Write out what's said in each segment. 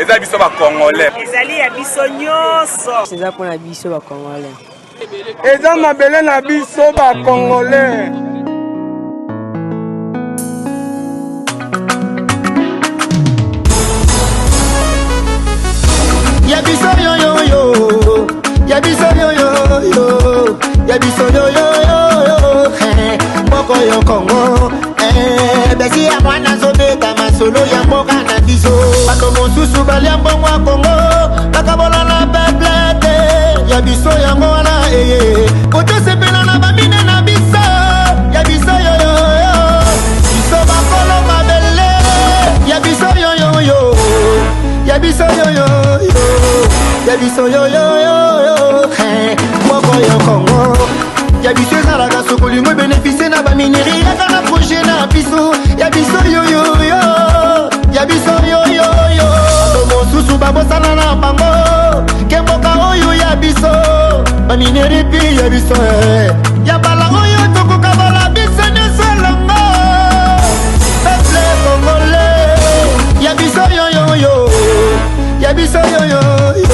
eza biso ba Congolais. Ezali ya biso nyonso. C'est ça pour la biso ba Congolais. Eza mabele na biso ba Congolais. Yabiso yo yo yo, yabiso yo yo yo, yabiso yo yo yo, moko yo Congo, besi ya mwana zobeta masolo ya mboka na biso. Bato mosusu balia mbongo ya Congo, bakabola na peplete, yabiso yango wana koto sepela na bamine na biso, yabiso yo yo yo, biso bakolo mabele, yabiso yo yo yo, yabiso yo yo yo. Yabiso yo yo yo, moko yo Congo. Yabiso ezalaka sokolingo bénéficie na bamineri yaka na projet na biso. Yabiso yo yo yo, yabiso yo yo yo. Mosusu babosana na bango, kemboka oyo yabiso. Bamineri pi yabiso yabala oyo tokoka bala biso nyonso elongo. Peuple congolais, yabiso yo yo yo, yabiso yo yo yo.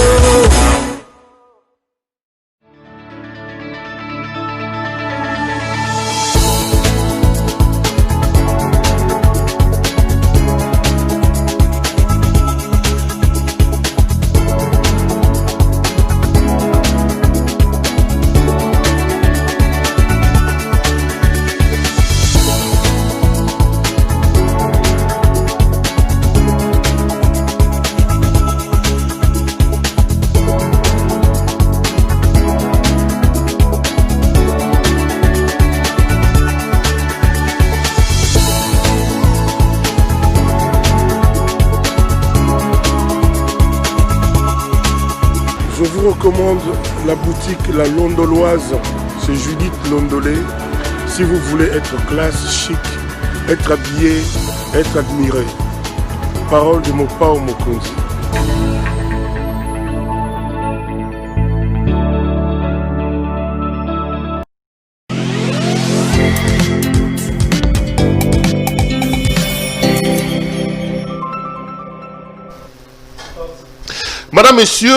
Je vous recommande la boutique La Londoloise, c'est Judith Londolé. Si vous voulez être classe, chic, être habillé, être admiré. Parole de Mopao Mokonzi. Madame, Messieurs,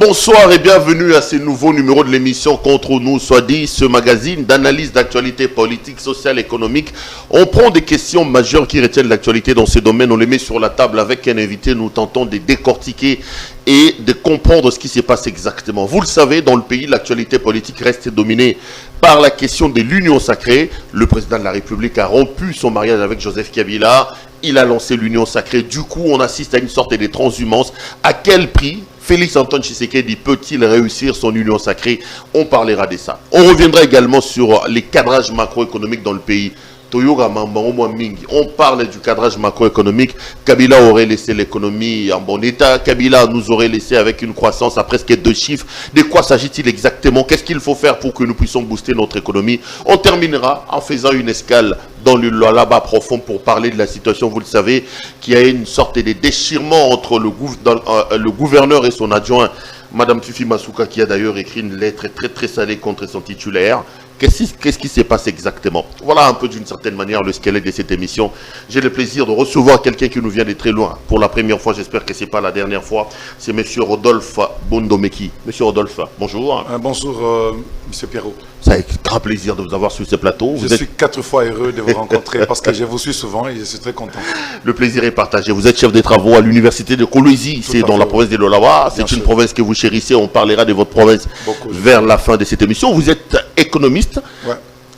bonsoir et bienvenue à ce nouveau numéro de l'émission Contre nous, soit dit, ce magazine d'analyse d'actualité politique, sociale, économique. On prend des questions majeures qui retiennent l'actualité dans ces domaines, on les met sur la table avec un invité, nous tentons de décortiquer et de comprendre ce qui se passe exactement. Vous le savez, dans le pays, l'actualité politique reste dominée par la question de l'union sacrée. Le président de la République a rompu son mariage avec Joseph Kabila. Il a lancé l'union sacrée. Du coup, on assiste à une sorte de transhumance. À quel prix Félix Antoine Tshisekedi peut-il réussir son union sacrée? On parlera de ça. On reviendra également sur les cadrages macroéconomiques dans le pays. On parle du cadrage macroéconomique. Kabila aurait laissé l'économie en bon état. Kabila nous aurait laissé avec une croissance à presque 2 chiffres. De quoi s'agit-il exactement? Qu'est-ce qu'il faut faire pour que nous puissions booster notre économie? On terminera en faisant une escale dans le là-bas profond pour parler de la situation. Vous le savez, qu'il y a une sorte de déchirement entre le gouverneur et son adjoint, Madame Fifi Masuka, qui a d'ailleurs écrit une lettre très très salée contre son titulaire. Qu'est-ce qui se passe exactement? Voilà un peu d'une certaine manière le squelette de cette émission. J'ai le plaisir de recevoir quelqu'un qui nous vient de très loin. Pour la première fois, j'espère que ce n'est pas la dernière fois. C'est M. Rodolphe Bondomeki. M. Rodolphe, bonjour. Bonjour, M. Pierrot. C'est avec grand plaisir de vous avoir sur ce plateau. Je suis 4 fois heureux de vous rencontrer parce que je vous suis souvent et je suis très content. Le plaisir est partagé. Vous êtes chef des travaux à l'université de Kolwezi, c'est dans la province de l'Olawa. C'est une province que vous chérissez. On parlera de votre province vers la fin de cette émission. Vous êtes économiste. Ouais.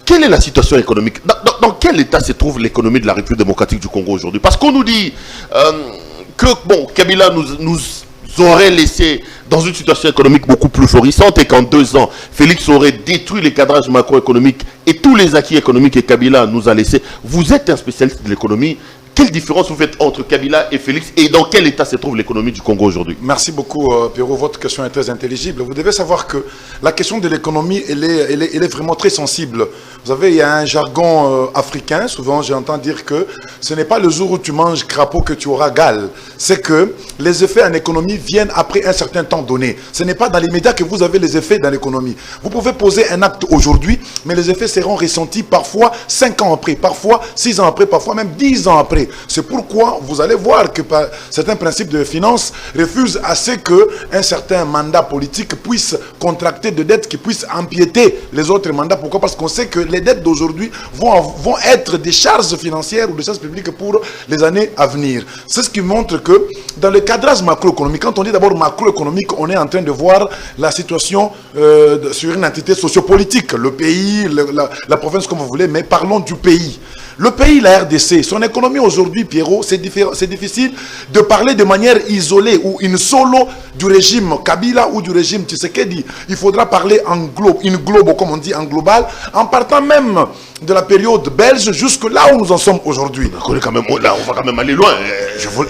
Quelle est la situation économique? Dans quel état se trouve l'économie de la République démocratique du Congo aujourd'hui? Parce qu'on nous dit que Kabila nous aurait laissé dans une situation économique beaucoup plus florissante et qu'en 2 ans, Félix aurait détruit les cadrages macroéconomiques et tous les acquis économiques que Kabila nous a laissés. Vous êtes un spécialiste de l'économie. Quelle différence vous faites entre Kabila et Félix et dans quel état se trouve l'économie du Congo aujourd'hui? Merci beaucoup, Pierrot. Votre question est très intelligible. Vous devez savoir que la question de l'économie, elle est vraiment très sensible. Vous savez, il y a un jargon africain. Souvent, j'entends dire que ce n'est pas le jour où tu manges crapaud que tu auras gale. c'est que les effets en économie viennent après un certain temps donné. Ce n'est pas dans les médias que vous avez les effets dans l'économie. Vous pouvez poser un acte aujourd'hui, mais les effets seront ressentis parfois 5 ans après, parfois 6 ans après, parfois même 10 ans après. C'est pourquoi vous allez voir que certains principes de finance refusent à ce qu'un certain mandat politique puisse contracter de dettes qui puissent empiéter les autres mandats. Pourquoi? Parce qu'on sait que les dettes d'aujourd'hui vont être des charges financières ou des charges publiques pour les années à venir. C'est ce qui montre que dans le cadrage macroéconomique, quand on dit d'abord macroéconomique, on est en train de voir la situation sur une entité sociopolitique, le pays, la province comme vous voulez, mais parlons du pays. Le pays, la RDC, son économie aujourd'hui, Pierrot, c'est difficile de parler de manière isolée ou in solo du régime Kabila ou du régime Tshisekedi. Il faudra parler en globe, comme on dit, en global, en partant même de la période belge jusque là où nous en sommes aujourd'hui. On va quand même aller loin.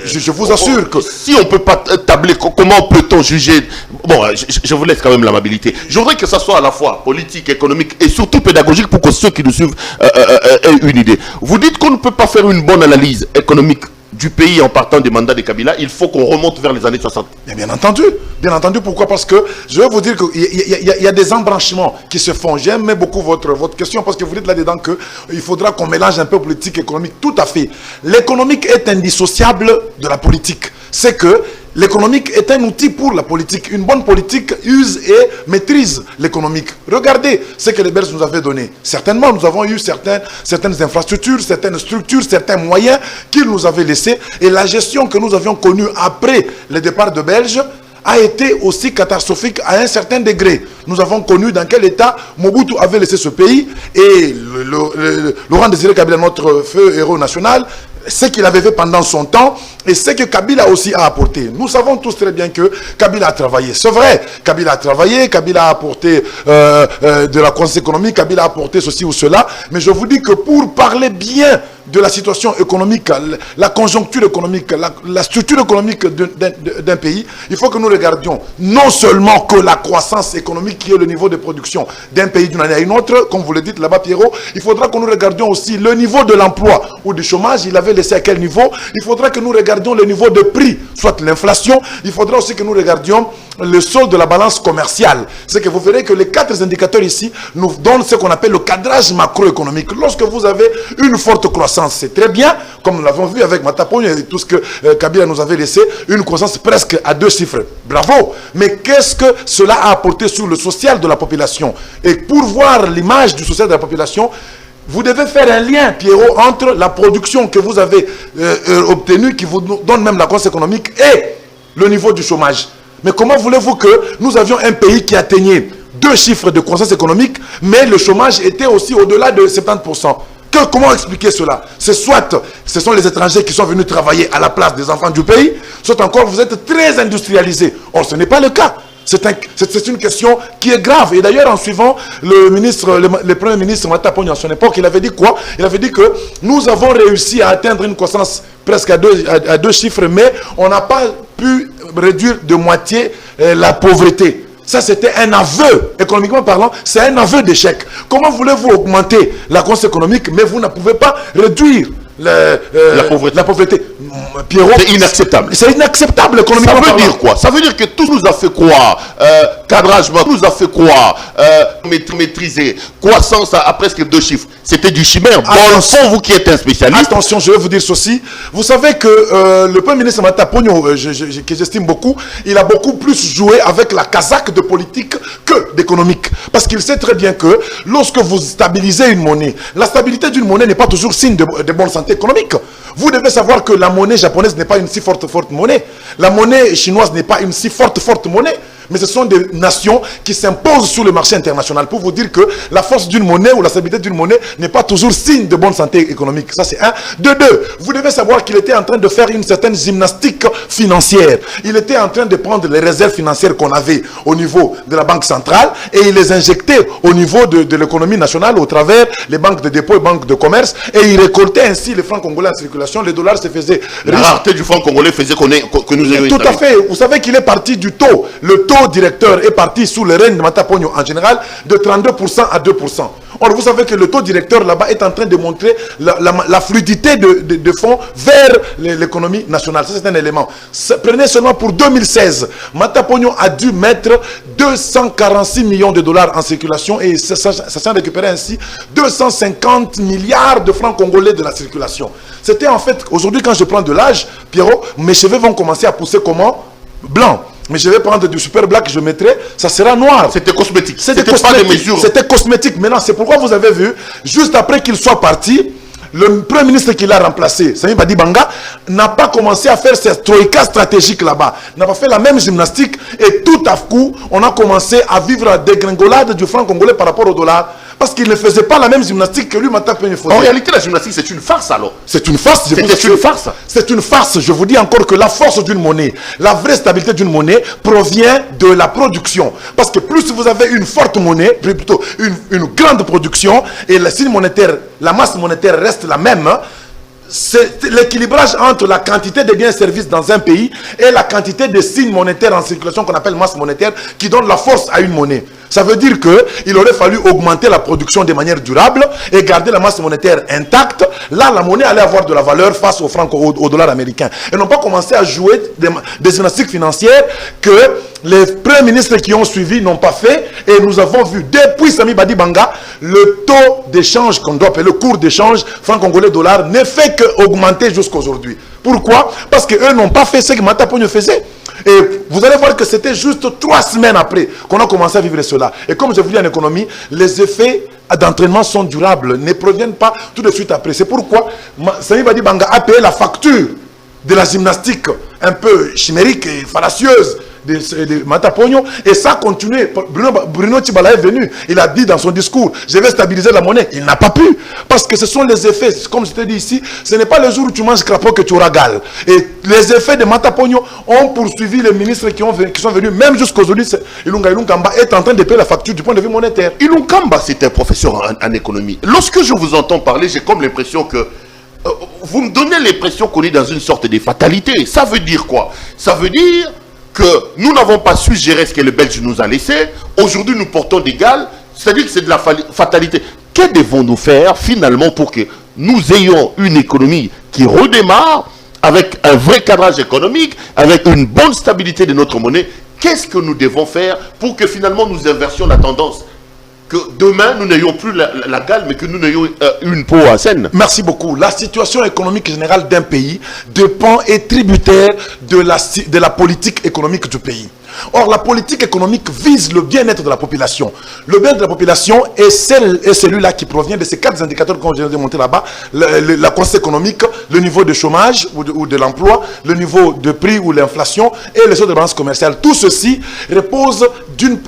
Je vous assure que... Si on ne peut pas tabler, comment peut-on juger? Bon, je vous laisse quand même l'amabilité. Je voudrais que ça soit à la fois politique, économique et surtout pédagogique pour que ceux qui nous suivent aient une idée. Vous dites qu'on ne peut pas faire une bonne analyse économique du pays en partant des mandats de Kabila, il faut qu'on remonte vers les années 60. Bien entendu, pourquoi? Parce que je vais vous dire qu'il y a des embranchements qui se font. J'aime beaucoup votre question parce que vous dites là-dedans qu'il faudra qu'on mélange un peu politique et économique. Tout à fait. L'économique est indissociable de la politique. C'est que l'économique est un outil pour la politique. Une bonne politique use et maîtrise l'économique. Regardez ce que les Belges nous avaient donné. Certainement, nous avons eu certaines infrastructures, certaines structures, certains moyens qu'ils nous avaient laissés. Et la gestion que nous avions connue après le départ de Belges a été aussi catastrophique à un certain degré. Nous avons connu dans quel état Mobutu avait laissé ce pays et Laurent Désiré Kabila, notre feu héros national, ce qu'il avait fait pendant son temps et ce que Kabila aussi a apporté. Nous savons tous très bien que Kabila a travaillé. C'est vrai, Kabila a travaillé, Kabila a apporté de la croissance économique, Kabila a apporté ceci ou cela. Mais je vous dis que pour parler bien de la situation économique, la conjoncture économique, la structure économique d'un pays, il faut que nous regardions non seulement que la croissance économique qui est le niveau de production d'un pays d'une année à une autre, comme vous le dites là-bas Pierrot, il faudra que nous regardions aussi le niveau de l'emploi ou du chômage, il avait laissé à quel niveau, il faudra que nous regardions le niveau de prix, soit l'inflation, il faudra aussi que nous regardions le solde de la balance commerciale. C'est que vous verrez que les 4 indicateurs ici nous donnent ce qu'on appelle le cadrage macroéconomique. Lorsque vous avez une forte croissance, c'est très bien, comme nous l'avons vu avec Matapogne et tout ce que Kabila nous avait laissé, une croissance presque à 2 chiffres. Bravo! Mais qu'est-ce que cela a apporté sur le social de la population? Et pour voir l'image du social de la population, vous devez faire un lien, Pierrot, entre la production que vous avez obtenue, qui vous donne même la croissance économique, et le niveau du chômage. Mais comment voulez-vous que nous avions un pays qui atteignait 2 chiffres de croissance économique, mais le chômage était aussi au-delà de 70%? Comment expliquer cela? C'est soit ce sont les étrangers qui sont venus travailler à la place des enfants du pays, soit encore vous êtes très industrialisés. Or, ce n'est pas le cas. C'est une question qui est grave. Et d'ailleurs, en suivant le Premier ministre Matapogne à son époque, il avait dit quoi? Il avait dit que nous avons réussi à atteindre une croissance presque à 2 chiffres, mais on n'a pas pu réduire de moitié la pauvreté. Ça, c'était un aveu, économiquement parlant, c'est un aveu d'échec. Comment voulez-vous augmenter la croissance économique, mais vous ne pouvez pas réduire la pauvreté? Pierrot, c'est inacceptable. C'est inacceptable économiquement parlant. Ça veut dire quoi? Ça veut dire que tout nous a fait croire, cadrage nous a fait croire, maîtriser, croissance à presque 2 chiffres. C'était du chimère. Bon, le fond, vous qui êtes un spécialiste. Attention, je vais vous dire ceci. Vous savez que le Premier ministre Matapogne, que j'estime beaucoup, il a beaucoup plus joué avec la casaque de politique que d'économique. Parce qu'il sait très bien que lorsque vous stabilisez une monnaie, la stabilité d'une monnaie n'est pas toujours signe de bonne santé économique. Vous devez savoir que la monnaie japonaise n'est pas une si forte monnaie. La monnaie chinoise n'est pas une si forte monnaie. Mais ce sont des nations qui s'imposent sur le marché international pour vous dire que la force d'une monnaie ou la stabilité d'une monnaie n'est pas toujours signe de bonne santé économique. Ça, c'est un. De deux, vous devez savoir qu'il était en train de faire une certaine gymnastique financière. Il était en train de prendre les réserves financières qu'on avait au niveau de la banque centrale et il les injectait au niveau de l'économie nationale au travers les banques de dépôt et banques de commerce et il récoltait ainsi les francs congolais en circulation. Les dollars se faisaient riches. La rareté du franc congolais faisait que nous ayons tout à fait. Vous savez qu'il est parti du taux. Le taux directeur est parti sous le règne de Matapogne en général de 32% à 2%. Or, vous savez que le taux directeur là-bas est en train de montrer la fluidité de fonds vers l'économie nationale. Ça, c'est un élément. Prenez seulement pour 2016, Mata Pogno a dû mettre 246 millions de dollars en circulation et ça s'est récupéré ainsi 250 milliards de francs congolais de la circulation. C'était en fait, aujourd'hui quand je prends de l'âge, Pierrot, mes cheveux vont commencer à pousser comment? Blanc. Mais je vais prendre du super black, je mettrai, ça sera noir. C'était cosmétique. C'était pas des mesures. C'était cosmétique. Maintenant, c'est pourquoi vous avez vu, juste après qu'il soit parti, le premier ministre qui l'a remplacé, Sami Badibanga, n'a pas commencé à faire cette troïka stratégique là-bas. N'a pas fait la même gymnastique et tout à coup, on a commencé à vivre la dégringolade du franc congolais par rapport au dollar. Parce qu'il ne faisait pas la même gymnastique que lui, Mata Pogno faisait. En réalité, la gymnastique, c'est une farce alors. C'est une farce. C'était une farce. C'est une farce. Je vous dis encore que la force d'une monnaie, la vraie stabilité d'une monnaie provient de la production. Parce que plus vous avez une forte monnaie, plutôt une grande production, et la signe monétaire, la masse monétaire reste la même, c'est l'équilibrage entre la quantité de biens et services dans un pays et la quantité de signes monétaires en circulation qu'on appelle masse monétaire qui donne la force à une monnaie. Ça veut dire qu'il aurait fallu augmenter la production de manière durable et garder la masse monétaire intacte. Là, la monnaie allait avoir de la valeur face au franc, au dollar américain. Et non pas commencer à jouer des gymnastiques financières que les premiers ministres qui ont suivi n'ont pas fait. Et nous avons vu, depuis Sami Badibanga, le taux d'échange qu'on doit appeler le cours d'échange franc congolais dollar ne fait qu'augmenter jusqu'à aujourd'hui. Pourquoi? Parce qu'eux n'ont pas fait ce que Mata Pogno faisait. Et vous allez voir que c'était juste 3 semaines après qu'on a commencé à vivre cela. Et comme je vous dis en économie, les effets d'entraînement sont durables, ne proviennent pas tout de suite après. C'est pourquoi Sami Badibanga a payé la facture de la gymnastique un peu chimérique et fallacieuse de Mata Pogno, et ça a continué. Bruno Tibala est venu, il a dit dans son discours, je vais stabiliser la monnaie. Il n'a pas pu, parce que ce sont les effets, comme je t'ai dit ici, ce n'est pas le jour où tu manges crapaud que tu auras gale. Et les effets de Mata Pogno ont poursuivi les ministres qui sont venus, même jusqu'aujourd'hui. Ilunga Kamba est en train de payer la facture du point de vue monétaire. Ilunga Kamba, c'est un professeur en économie. Lorsque je vous entends parler, j'ai comme l'impression que vous me donnez l'impression qu'on est dans une sorte de fatalité. Ça veut dire quoi? Ça veut dire que nous n'avons pas su gérer ce que le Belge nous a laissé. Aujourd'hui, nous portons des gales. C'est-à-dire que c'est de la fatalité. Que devons-nous faire finalement pour que nous ayons une économie qui redémarre avec un vrai cadrage économique, avec une bonne stabilité de notre monnaie? Qu'est-ce que nous devons faire pour que finalement nous inversions la tendance? Que demain, nous n'ayons plus la gale, mais que nous n'ayons une peau à scène. Merci beaucoup. La situation économique générale d'un pays dépend et est tributaire de la politique économique du pays. Or, la politique économique vise le bien-être de la population. Le bien-être de la population est celui-là qui provient de ces 4 indicateurs que j'ai démontrés là-bas. La croissance économique, le niveau de chômage ou de l'emploi, le niveau de prix ou l'inflation et les autres balances commerciales. Tout ceci repose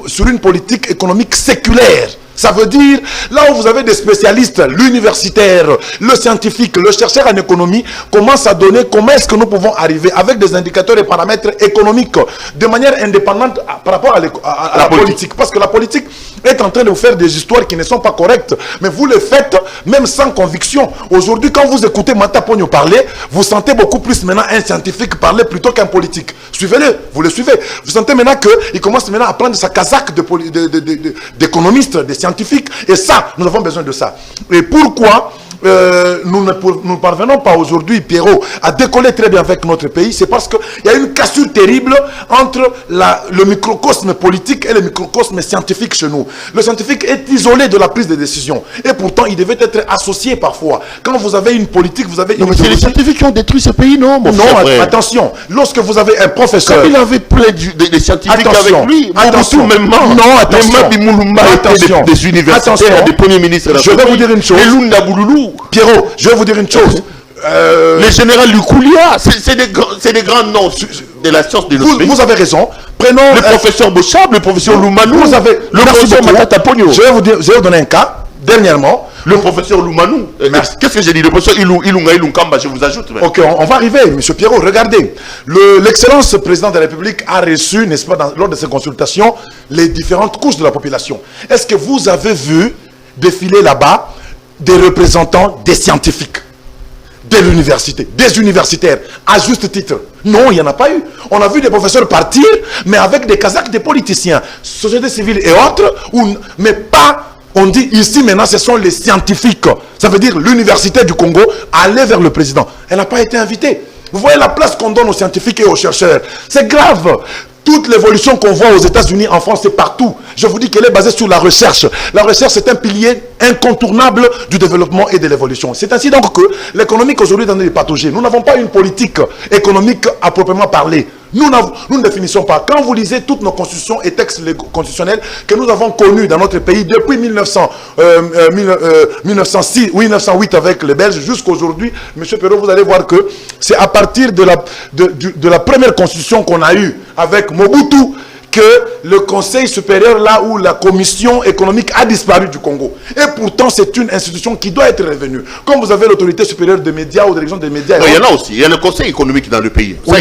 sur une politique économique séculaire. Ça veut dire, là où vous avez des spécialistes, l'universitaire, le scientifique, le chercheur en économie, commence à donner comment est-ce que nous pouvons arriver avec des indicateurs et paramètres économiques de manière indépendante par rapport à la politique. Parce que la politique est en train de vous faire des histoires qui ne sont pas correctes. Mais vous le faites même sans conviction. Aujourd'hui, quand vous écoutez Mata Pogno parler, vous sentez beaucoup plus maintenant un scientifique parler plutôt qu'un politique. Suivez-le, vous le suivez. Vous sentez maintenant qu'il commence maintenant à prendre sa casaque d'économiste, de scientifique. Et ça, nous avons besoin de ça. Et pourquoi nous ne parvenons pas aujourd'hui, Pierrot, à décoller très bien avec notre pays? C'est parce qu'il y a une cassure terrible entre le microcosme politique et le microcosme scientifique chez nous. Le scientifique est isolé de la prise de décision. Et pourtant, il devait être associé parfois. Quand vous avez une politique, vous avez une... mais c'est les scientifiques qui ont détruit ce pays, non, mon frère, attention. Lorsque vous avez un professeur... Comme il avait plein des scientifiques avec lui, attention. Même non, attention. Des universitaires, des premiers ministres... Je vais vous dire une chose. Pierrot, je vais vous dire une chose. Les généraux Lukulia, c'est des grands noms de la science de notre pays. Vous avez raison. Prenons le professeur Bochab, le professeur Loumanou, le professeur Matata Pogno. Je vais vous donner un cas. Dernièrement, le professeur Loumanou. Qu'est-ce que j'ai dit? Le professeur Ilunkamba, je vous ajoute. Ok, on va arriver, M. Pierrot. Regardez, l'excellence président de la République a reçu, n'est-ce pas, lors de ses consultations, les différentes couches de la population. Est-ce que vous avez vu défiler là-bas des représentants des scientifiques, de l'université, des universitaires, à juste titre? Non, il n'y en a pas eu. On a vu des professeurs partir, mais avec des casaques des politiciens, société civile et autres, mais pas On dit ici maintenant, ce sont les scientifiques. Ça veut dire l'université du Congo aller vers le président. Elle n'a pas été invitée. Vous voyez la place qu'on donne aux scientifiques et aux chercheurs. C'est grave. Toute l'évolution qu'on voit aux États-Unis, en France, c'est partout. Je vous dis qu'elle est basée sur la recherche. La recherche, c'est un pilier incontournable du développement et de l'évolution. C'est ainsi donc que l'économique aujourd'hui est dans des pathologies. Nous n'avons pas une politique économique à proprement parler. Nous ne définissons pas. Quand vous lisez toutes nos constitutions et textes constitutionnels que nous avons connus dans notre pays depuis 1906 ou 1908 avec les Belges jusqu'à aujourd'hui, M. Perrault, vous allez voir que c'est à partir de la première constitution qu'on a eue avec Mobutu que le Conseil supérieur, là où la commission économique a disparu du Congo. Et pourtant, c'est une institution qui doit être revenue. Comme vous avez l'autorité supérieure des médias ou de l'élection des médias. Non, il y en a aussi. Il y a le Conseil économique dans le pays. Oui,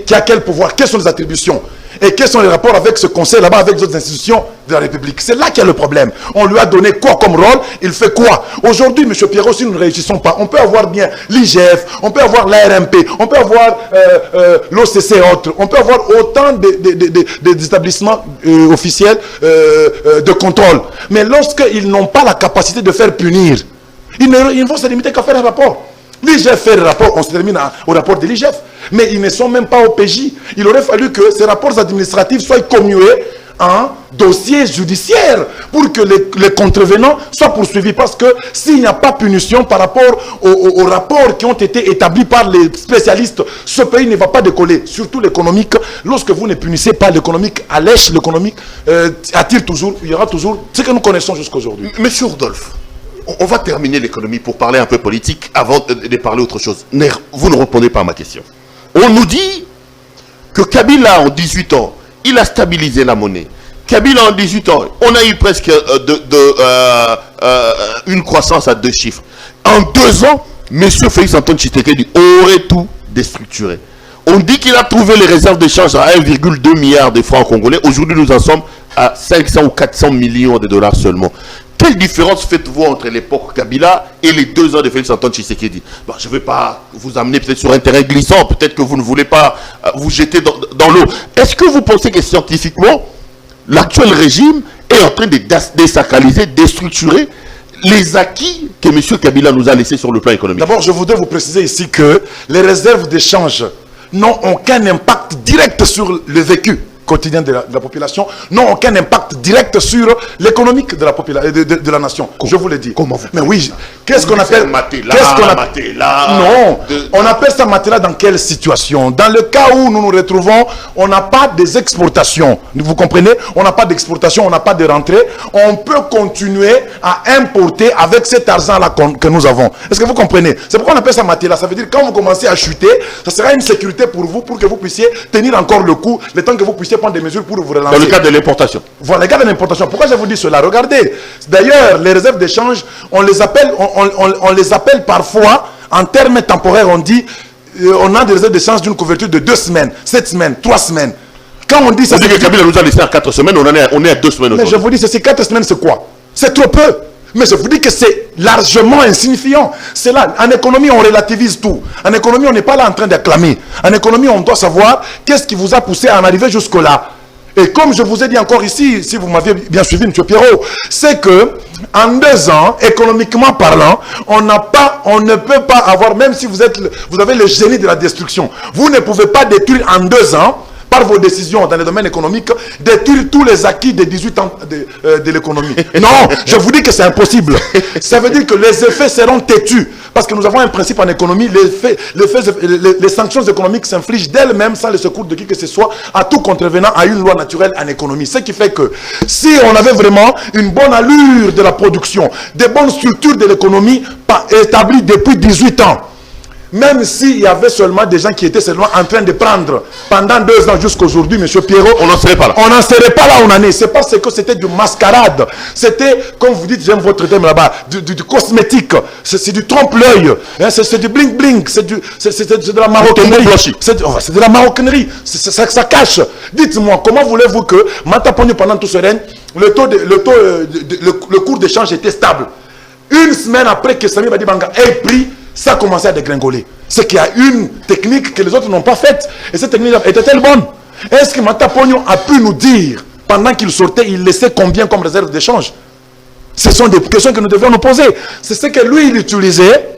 qui a quel pouvoir? Quelles sont les attributions? Et quels sont les rapports avec ce conseil là-bas, avec les autres institutions de la République? C'est là qu'il y a le problème. On lui a donné quoi comme rôle? Il fait quoi? Aujourd'hui, M. Pierrot, si nous ne réussissons pas, on peut avoir bien l'IGF, on peut avoir l'ARMP, on peut avoir l'OCC et autres, on peut avoir autant d'établissements officiels de contrôle. Mais lorsqu'ils n'ont pas la capacité de faire punir, ils vont se limiter qu'à faire un rapport. L'IGF fait le rapport, on se termine au rapport de l'IGF. Mais ils ne sont même pas au PJ. Il aurait fallu que ces rapports administratifs soient commués en dossier judiciaire pour que les contrevenants soient poursuivis. Parce que s'il n'y a pas punition par rapport aux rapports qui ont été établis par les spécialistes, ce pays ne va pas décoller. Surtout l'économique. Lorsque vous ne punissez pas l'économique, allèche l'économique, attire toujours, il y aura toujours ce que nous connaissons jusqu'à aujourd'hui. Monsieur Rodolphe, on va terminer l'économie pour parler un peu politique avant de parler autre chose. Ner, vous ne répondez pas à ma question. On nous dit que Kabila, en 18 ans, il a stabilisé la monnaie. Kabila, en 18 ans, on a eu presque une croissance à 2 chiffres. En 2 ans, M. Félix Antoine Tshisekedi aurait tout déstructuré. On dit qu'il a trouvé les réserves d'échange à 1,2 milliard de francs congolais. Aujourd'hui, nous en sommes à 500 ou 400 millions de dollars seulement. Quelle différence faites-vous entre l'époque Kabila et les 2 ans de Félix Antoine Tshisekedi? Bon, je ne vais pas vous amener peut-être sur un terrain glissant, peut-être que vous ne voulez pas vous jeter dans l'eau. Est-ce que vous pensez que scientifiquement, l'actuel régime est en train de désacraliser, déstructurer les acquis que M. Kabila nous a laissés sur le plan économique? D'abord, je voudrais vous préciser ici que les réserves d'échange n'ont aucun impact direct sur le vécu quotidien de la population, n'ont aucun impact direct sur l'économique de la nation. Je vous l'ai dit. Comment vous? Mais oui, qu'est-ce qu'on appelle Non, on appelle ça matelas dans quelle situation? Dans le cas où nous nous retrouvons, on n'a pas des exportations. Vous comprenez? On n'a pas d'exportation, on n'a pas de rentrée. On peut continuer à importer avec cet argent-là que nous avons. Est-ce que vous comprenez? C'est pourquoi on appelle ça matelas. Ça veut dire que quand vous commencez à chuter, ça sera une sécurité pour vous, pour que vous puissiez tenir encore le coup, le temps que vous puissiez prendre des mesures pour vous relancer. Dans le cas de l'importation. Voilà, le cas de l'importation. Pourquoi je vous dis cela? Regardez, d'ailleurs, les réserves d'échange, on les appelle parfois, en termes temporaires, on dit, on a des réserves d'échange d'une couverture de 2 semaines, 7 semaines, 3 semaines. Quand on dit ça... On dit que Kabila nous a laissé à 4 semaines, on est à 2 semaines. Mais je vous dis, ces 4 semaines, c'est quoi? C'est trop peu. Mais je vous dis que c'est largement insignifiant. C'est là, en économie, on relativise tout. En économie, on n'est pas là en train d'acclamer. En économie, on doit savoir qu'est-ce qui vous a poussé à en arriver jusque-là. Et comme je vous ai dit encore ici, si vous m'aviez bien suivi, M. Pierrot, c'est que en 2 ans, économiquement parlant, on ne peut pas avoir, même si vous avez le génie de la destruction, vous ne pouvez pas détruire en 2 ans, par vos décisions dans le domaine économique, détruire tous les acquis des 18 ans de l'économie. Non, je vous dis que c'est impossible. Ça veut dire que les effets seront têtus. Parce que nous avons un principe en économie, les sanctions économiques s'infligent d'elles-mêmes sans le secours de qui que ce soit à tout contrevenant à une loi naturelle en économie. Ce qui fait que si on avait vraiment une bonne allure de la production, des bonnes structures de l'économie établies depuis 18 ans, même s'il y avait seulement des gens qui étaient seulement en train de prendre pendant 2 ans jusqu'à aujourd'hui, M. Pierrot, on n'en serait pas là. On n'en serait pas là où on en est. C'est parce que c'était du mascarade. C'était, comme vous dites, j'aime votre terme là-bas, du cosmétique. C'est du trompe-l'œil. Hein, c'est du bling-bling. C'est de la maroquinerie. C'est de la maroquinerie. Ça cache. Dites-moi, comment voulez-vous que, Mataponu pendant tout ce règne, le cours d'échange était stable? 1 semaine après que Sami Badibanga ait pris, ça a commencé à dégringoler. C'est qu'il y a une technique que les autres n'ont pas faite. Et cette technique était-elle bonne? Est-ce que Matapogno a pu nous dire, pendant qu'il sortait, il laissait combien comme réserve d'échange? Ce sont des questions que nous devons nous poser. C'est ce que lui, il utilisait,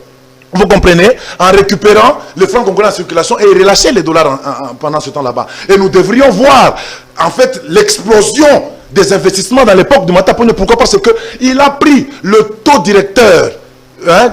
vous comprenez, en récupérant les francs congolais en circulation et relâcher les dollars pendant ce temps là-bas. Et nous devrions voir, en fait, l'explosion des investissements dans l'époque de Mata Ponyo. Pourquoi? Parce qu'il a pris le taux directeur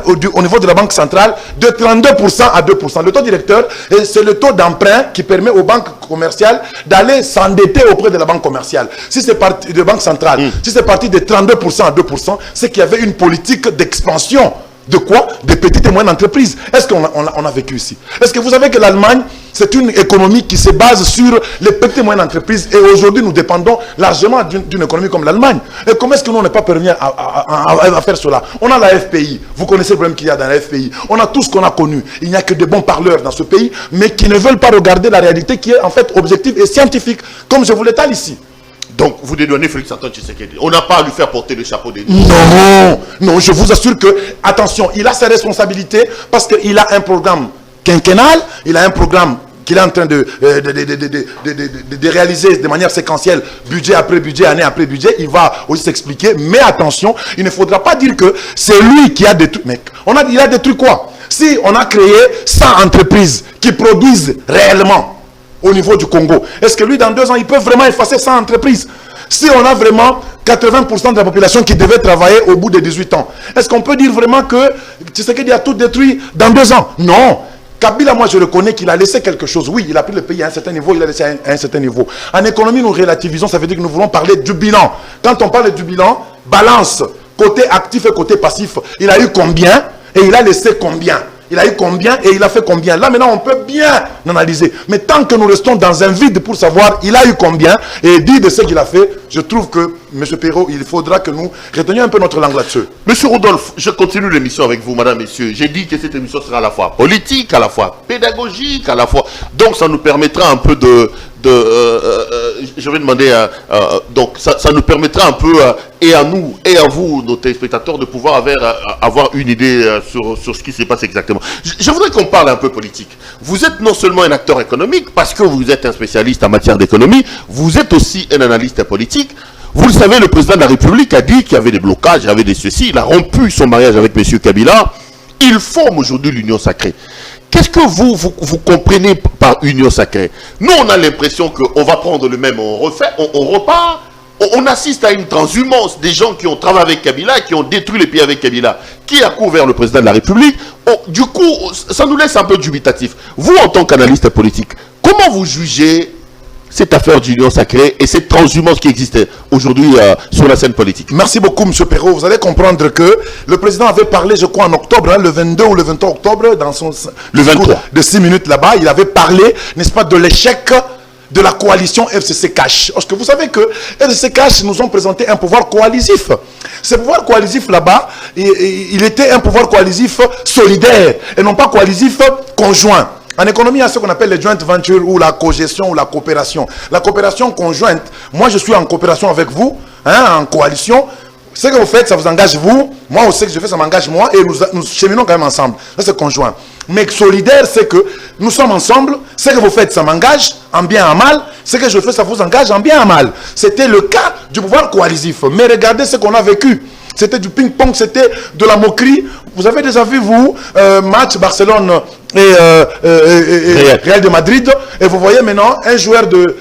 au niveau de la banque centrale de 32% à 2%. Le taux directeur, c'est le taux d'emprunt qui permet aux banques commerciales d'aller s'endetter auprès de la banque commerciale. Si c'est parti de banque centrale, si c'est parti de 32% à 2%, c'est qu'il y avait une politique d'expansion. De quoi? Des petites et moyennes entreprises. Est-ce qu'on a vécu ici? Est-ce que vous savez que l'Allemagne, c'est une économie qui se base sur les petites et moyennes entreprises, et aujourd'hui nous dépendons largement d'une économie comme l'Allemagne? Et comment est-ce que nous n'est pas parvenu à faire cela? On a la FPI, vous connaissez le problème qu'il y a dans la FPI. On a tout ce qu'on a connu. Il n'y a que de bons parleurs dans ce pays, mais qui ne veulent pas regarder la réalité qui est en fait objective et scientifique, comme je vous l'étale ici. Donc, vous dédouanez Félix-Antoine Tshisekedi. On n'a pas à lui faire porter le chapeau des... Non, je vous assure que, attention, il a ses responsabilités parce qu'il a un programme quinquennal, il a un programme qu'il est en train de réaliser de manière séquentielle, budget après budget, année après budget. Il va aussi s'expliquer, mais attention, il ne faudra pas dire que c'est lui qui a détruit. Mais il a détruit quoi? Si on a créé 100 entreprises qui produisent réellement au niveau du Congo, est-ce que lui, dans 2 ans, il peut vraiment effacer 100 entreprises? Si on a vraiment 80% de la population qui devait travailler au bout de 18 ans, est-ce qu'on peut dire vraiment que Tshisekedi a tout détruit dans 2 ans? Non. Kabila, moi, je reconnais qu'il a laissé quelque chose. Oui, il a pris le pays à un certain niveau, il a laissé à un certain niveau. En économie, nous relativisons, ça veut dire que nous voulons parler du bilan. Quand on parle du bilan, balance, côté actif et côté passif, il a eu combien et il a laissé combien? Il a eu combien et il a fait combien? Là, maintenant, on peut bien analyser. Mais tant que nous restons dans un vide pour savoir il a eu combien et dire de ce qu'il a fait, je trouve que, M. Perrault, il faudra que nous retenions un peu notre langue là-dessus. Monsieur Rodolphe, je continue l'émission avec vous, madame, messieurs. J'ai dit que cette émission sera à la fois politique, à la fois pédagogique, à la fois... Donc, ça nous permettra un peu je vais demander, donc ça nous permettra un peu, et à nous, et à vous, nos téléspectateurs, de pouvoir avoir une idée sur ce qui se passe exactement. Je voudrais qu'on parle un peu politique. Vous êtes non seulement un acteur économique, parce que vous êtes un spécialiste en matière d'économie, vous êtes aussi un analyste politique. Vous le savez, le président de la République a dit qu'il y avait des blocages, il y avait des ceci, il a rompu son mariage avec M. Kabila. Il forme aujourd'hui l'Union sacrée. Qu'est-ce que vous comprenez par union sacrée? Nous, on a l'impression qu'on va prendre le même, on repart. On assiste à une transhumance des gens qui ont travaillé avec Kabila, qui ont détruit les pays avec Kabila, qui accourent vers le président de la République. Du coup, ça nous laisse un peu dubitatif. Vous, en tant qu'analyste politique, comment vous jugez cette affaire d'union sacrée et cette transhumance qui existe aujourd'hui sur la scène politique? Merci beaucoup, M. Perrault. Vous allez comprendre que le président avait parlé, je crois, en octobre, le 22 ou le 23 octobre, dans son discours de 6 minutes là-bas, il avait parlé, n'est-ce pas, de l'échec de la coalition FCC-Cash. Parce que vous savez que FCC-Cash nous ont présenté un pouvoir coalisif. Ce pouvoir coalisif là-bas, il était un pouvoir coalisif solidaire et non pas coalisif conjoint. En économie, il y a ce qu'on appelle les joint ventures ou la cogestion ou la coopération. La coopération conjointe, moi je suis en coopération avec vous, en coalition. Ce que vous faites, ça vous engage vous. Moi aussi, ce que je fais, ça m'engage moi. Et nous cheminons quand même ensemble. Ça, c'est conjoint. Mais solidaire, c'est que nous sommes ensemble. Ce que vous faites, ça m'engage en bien en mal. Ce que je fais, ça vous engage en bien en mal. C'était le cas du pouvoir coalisif. Mais regardez ce qu'on a vécu. C'était du ping-pong, c'était de la moquerie. Vous avez déjà vu, vous, match Barcelone et Real de Madrid. Et vous voyez maintenant un joueur de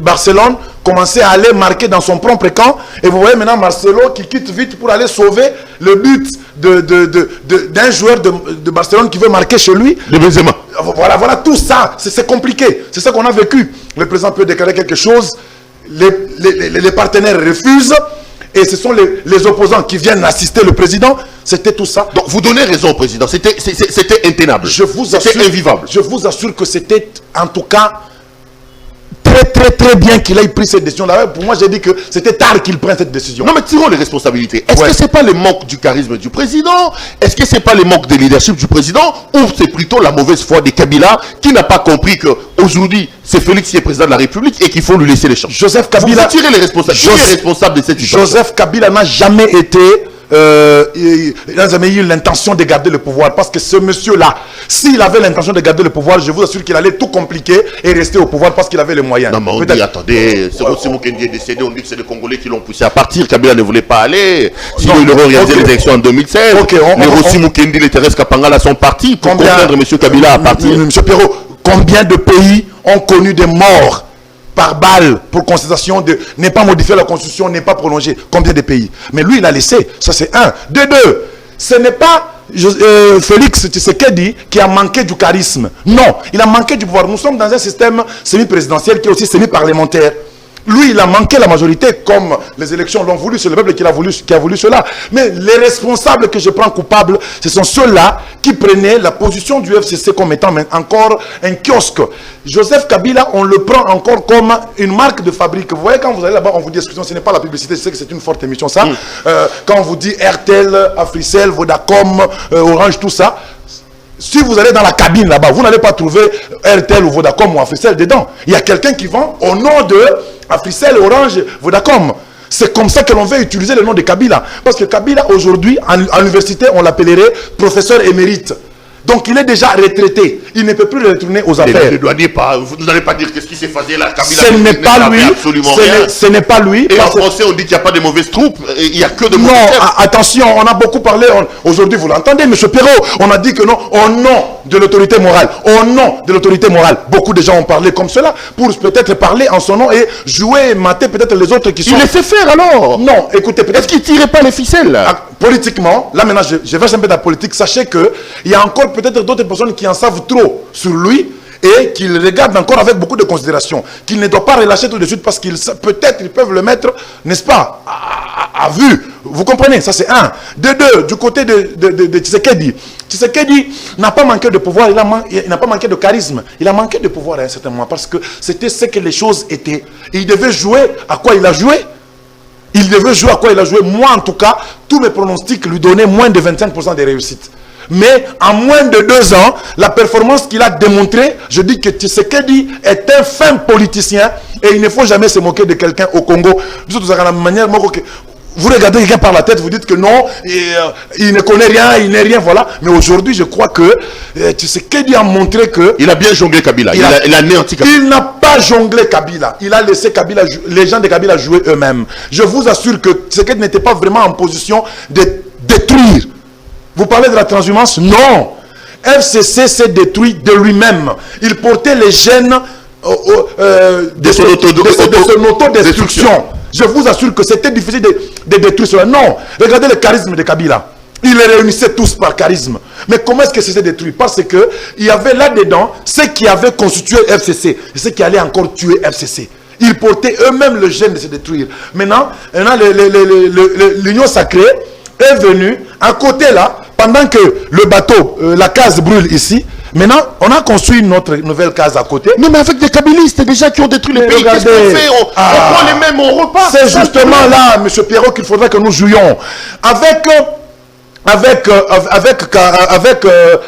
Barcelone commencer à aller marquer dans son propre camp. Et vous voyez maintenant Marcelo qui quitte vite pour aller sauver le but d'un joueur de Barcelone qui veut marquer chez lui. De Benzema. Voilà tout ça. C'est compliqué. C'est ça qu'on a vécu. Le président peut déclarer quelque chose. Les partenaires refusent. Et ce sont les opposants qui viennent assister le président. C'était tout ça. Donc vous donnez raison au président. C'était intenable. C'était invivable. Je vous assure que c'était en tout cas très bien qu'il ait pris cette décision. D'ailleurs, pour moi, j'ai dit que c'était tard qu'il prenne cette décision. Non, mais tirons les responsabilités. Est-ce que ce n'est pas le manque du charisme du président? Est-ce que ce n'est pas le manque de leadership du président? Ou c'est plutôt la mauvaise foi des Kabila qui n'a pas compris qu'aujourd'hui, c'est Félix qui est président de la République et qu'il faut lui laisser les chances? Joseph Kabila... Vous tirez les responsabilités. Qui est responsable de cette situation? Joseph Kabila n'a jamais été eu l'intention de garder le pouvoir. Parce que ce monsieur-là, s'il avait l'intention de garder le pouvoir, je vous assure qu'il allait tout compliquer et rester au pouvoir parce qu'il avait les moyens. Non, mais on dit, attendez, c'est Rossi Mukendi est décédé, on dit que c'est les Congolais qui l'ont poussé à partir. Kabila ne voulait pas aller. Sinon, il aurait organisé les élections en 2016. Les Rossi Mukendi, les Thérèse Kapangala sont partis pour contraindre M. Kabila à partir. M. Perrault, combien de pays ont connu des morts par balle pour constatation de n'est pas modifier la constitution, n'est pas prolongée? Combien de pays? Mais lui, il a laissé. Ça, c'est un. De deux, ce n'est pas Félix Tshisekedi qui a manqué du charisme. Non, il a manqué du pouvoir. Nous sommes dans un système semi-présidentiel qui est aussi semi-parlementaire. Lui, il a manqué la majorité, comme les élections l'ont voulu. C'est le peuple qui a voulu cela. Mais les responsables que je prends coupables, ce sont ceux-là qui prenaient la position du FCC comme étant encore un kiosque. Joseph Kabila, on le prend encore comme une marque de fabrique. Vous voyez, quand vous allez là-bas, on vous dit, excusez-moi, ce n'est pas la publicité, je sais que c'est une forte émission, ça. Quand on vous dit RTL, Africell, Vodacom, Orange, tout ça, si vous allez dans la cabine là-bas, vous n'allez pas trouver RTL ou Vodacom ou Africell dedans. Il y a quelqu'un qui vend au nom de Africell, Orange, Vodacom. C'est comme ça que l'on veut utiliser le nom de Kabila. Parce que Kabila, aujourd'hui, à l'université, on l'appellerait professeur émérite. Donc il est déjà retraité. Il ne peut plus retourner aux affaires. Vous n'allez pas dire qu'est-ce qui s'est passé là. Kabila, ce n'est pas lui. Ce n'est pas lui. Et en français, on dit qu'il n'y a pas de mauvaises troupes. Il n'y a que de mauvaises troupes. Non, attention, on a beaucoup parlé. Aujourd'hui, vous l'entendez, M. Perrault. On a dit que non, au nom de l'autorité morale. Au nom de l'autorité morale. Beaucoup de gens ont parlé comme cela pour peut-être parler en son nom et jouer et mater peut-être les autres qui sont... Il laissait faire alors. Non, écoutez, peut-être... Est-ce qu'il ne tirait pas les ficelles là? Politiquement, là maintenant, je vais un peu dans la politique. Sachez qu'il y a encore peut-être d'autres personnes qui en savent trop sur lui et qu'il regarde encore avec beaucoup de considération, qu'il ne doit pas relâcher tout de suite parce qu'ils peut-être ils peuvent le mettre, n'est-ce pas, à vue. Vous comprenez? Ça c'est un. De deux, du côté de Tshisekedi. Tshisekedi n'a pas manqué de pouvoir, il n'a pas manqué de charisme. Il a manqué de pouvoir à un certain moment parce que c'était ce que les choses étaient. Et il devait jouer à quoi il a joué. Il devait jouer à quoi il a joué. Moi, en tout cas, tous mes pronostics lui donnaient moins de 25% de réussite. Mais en moins de 2 ans, la performance qu'il a démontrée, je dis que Tshisekedi est un fin politicien et il ne faut jamais se moquer de quelqu'un au Congo. Vous regardez quelqu'un par la tête, vous dites que non, il ne connaît rien, il n'est rien, voilà. Mais aujourd'hui, je crois que Tshisekedi a montré que... Il a bien jonglé Kabila, il a anéanti Kabila. Il n'a pas jonglé Kabila, il a laissé Kabila, les gens de Kabila jouer eux-mêmes. Je vous assure que Tshisekedi n'était pas vraiment en position de détruire. Vous parlez de la transhumance? Non. FCC s'est détruit de lui-même. Il portait les gènes de son autodestruction. Je vous assure que c'était difficile de détruire cela. Non. Regardez le charisme de Kabila. Il les réunissait tous par charisme. Mais comment est-ce que ça s'est détruit? Parce que il y avait là-dedans ceux qui avaient constitué FCC et ceux qui allaient encore tuer FCC. Ils portaient eux-mêmes le gène de se détruire. Maintenant l'union sacrée est venue à côté là, pendant que le bateau, la case brûle ici. Maintenant, on a construit notre nouvelle case à côté. Non, mais avec des kabylistes déjà qui ont détruit le pays. Qu'est-ce qu'on fait? On prend les mêmes, on repart. C'est justement là, M. Perrault, qu'il faudrait que nous jouions. Avec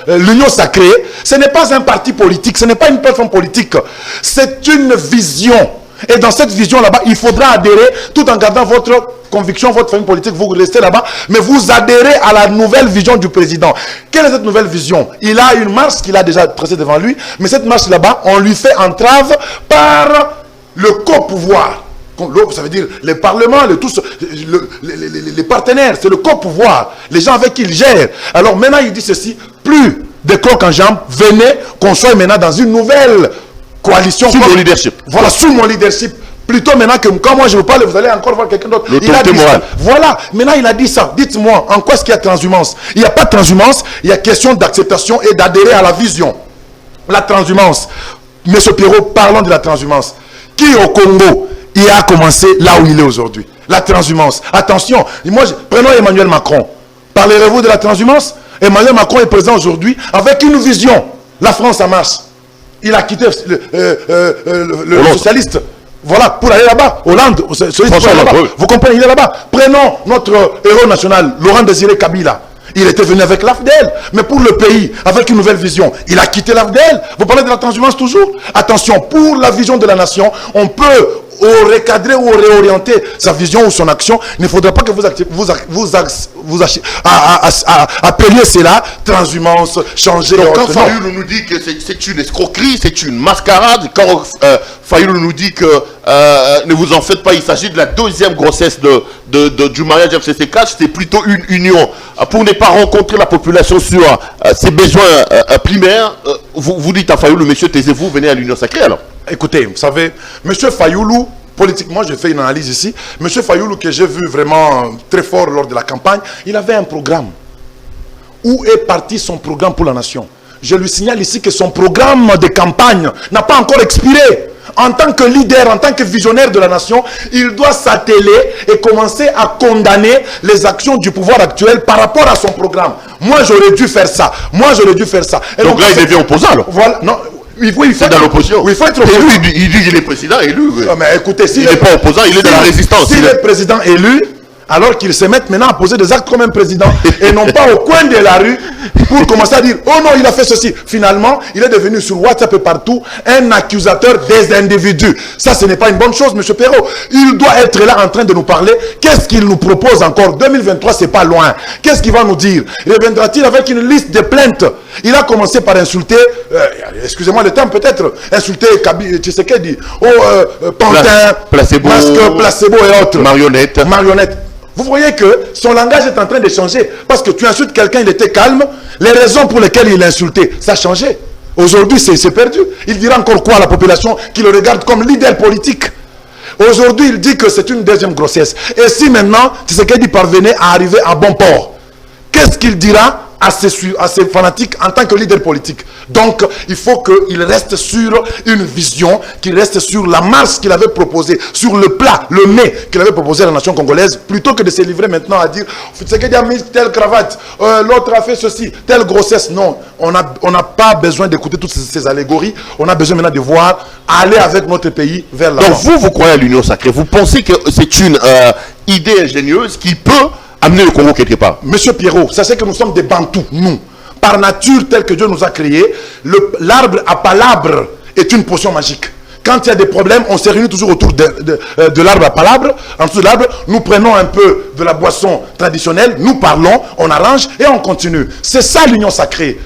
l'Union Sacrée, ce n'est pas un parti politique, ce n'est pas une plateforme politique. C'est une vision. Et dans cette vision là-bas, il faudra adhérer tout en gardant votre conviction, votre famille politique, vous restez là-bas, mais vous adhérez à la nouvelle vision du président. Quelle est cette nouvelle vision? Il a une marche qu'il a déjà tracée devant lui, mais cette marche là-bas, on lui fait entrave par le copouvoir. Ça veut dire les parlements, les partenaires, c'est le copouvoir, les gens avec qui il gère. Alors maintenant, il dit ceci, plus de crocs en jambes, venez qu'on soit maintenant dans une nouvelle coalition. Sous mon leadership. Voilà, sous mon leadership. Plutôt maintenant que quand moi je vous parle, vous allez encore voir quelqu'un d'autre. Il a dit ça. Voilà, maintenant il a dit ça. Dites-moi, en quoi est-ce qu'il y a transhumance? Il n'y a pas de transhumance, il y a question d'acceptation et d'adhérer à la vision. La transhumance. Monsieur Perrault, parlons de la transhumance. Qui au Congo, il a commencé là où il est aujourd'hui? La transhumance. Attention, prenons Emmanuel Macron. Parlerez-vous de la transhumance? Emmanuel Macron est présent aujourd'hui avec une vision. La France en marche. Il a quitté le socialiste. Voilà, pour aller là-bas. Hollande, vous comprenez, il est là-bas. Prenons notre héros national, Laurent Désiré Kabila. Il était venu avec l'AFDL, mais pour le pays, avec une nouvelle vision, il a quitté l'AFDL. Vous parlez de la transhumance toujours? Attention, pour la vision de la nation, on peut recadrer ou réorienter sa vision ou son action, il ne faudrait pas que vous appeliez cela transhumance, changer. Donc quand Fayoulou nous dit que c'est une escroquerie, c'est une mascarade, quand Fayoulou nous dit que ne vous en faites pas, il s'agit de la deuxième grossesse du mariage FCC4, c'est plutôt une union. Pour ne pas rencontrer la population sur ses besoins primaires, vous dites à Fayoulou, monsieur, taisez-vous, venez à l'union sacrée alors. Écoutez, vous savez, monsieur Fayoulou, politiquement, je fais une analyse ici, monsieur Fayoulou, que j'ai vu vraiment très fort lors de la campagne, il avait un programme. Où est parti son programme pour la nation? Je lui signale ici que son programme de campagne n'a pas encore expiré. En tant que leader, en tant que visionnaire de la nation, il doit s'atteler et commencer à condamner les actions du pouvoir actuel par rapport à son programme. Moi, j'aurais dû faire ça. Et donc là, il devient opposant alors. Voilà, non. Il faut être dans l'opposition. Il faut être opposant. Il dit qu'il est président élu. Non, mais écoutez, il n'est pas opposant, il est dans la résistance. S'il est président élu, alors qu'il se mette maintenant à poser des actes comme un président et non pas au coin de la rue pour commencer à dire « Oh non, il a fait ceci ». Finalement, il est devenu sur WhatsApp et partout un accusateur des individus. Ça, ce n'est pas une bonne chose, M. Perrault. Il doit être là en train de nous parler. Qu'est-ce qu'il nous propose encore? 2023, c'est pas loin. Qu'est-ce qu'il va nous dire? Reviendra-t-il avec une liste de plaintes? Il a commencé par insulter, excusez-moi le terme peut-être, insulter Tshisekedi, Pantin, placebo, masque, placebo et autres. Marionnette. Vous voyez que son langage est en train de changer. Parce que tu insultes quelqu'un, il était calme. Les raisons pour lesquelles il insultait, ça a changé. Aujourd'hui, c'est perdu. Il dira encore quoi à la population qui le regarde comme leader politique? Aujourd'hui, il dit que c'est une deuxième grossesse. Et si maintenant, Tshisekedi parvenait à arriver à bon port, qu'est-ce qu'il dira à ses fanatiques en tant que leader politique? Donc, il faut qu'il reste sur une vision, qu'il reste sur la marche qu'il avait proposée, sur le plat, le mets qu'il avait proposé à la nation congolaise, plutôt que de se livrer maintenant à dire Tshisekedi a mis telle cravate, l'autre a fait ceci, telle grossesse. Non, on n'a pas besoin d'écouter toutes ces allégories. On a besoin maintenant de voir aller avec notre pays vers la. Donc vous croyez à l'union sacrée? Vous pensez que c'est une idée ingénieuse qui peut amener le Congo quelque part? Monsieur Pierrot, sachez que nous sommes des Bantous, nous. Par nature, tel que Dieu nous a créés, l'arbre à palabre est une potion magique. Quand il y a des problèmes, on se réunit toujours autour de l'arbre à palabre. En dessous de l'arbre, nous prenons un peu de la boisson traditionnelle, nous parlons, on arrange et on continue. C'est ça l'union sacrée.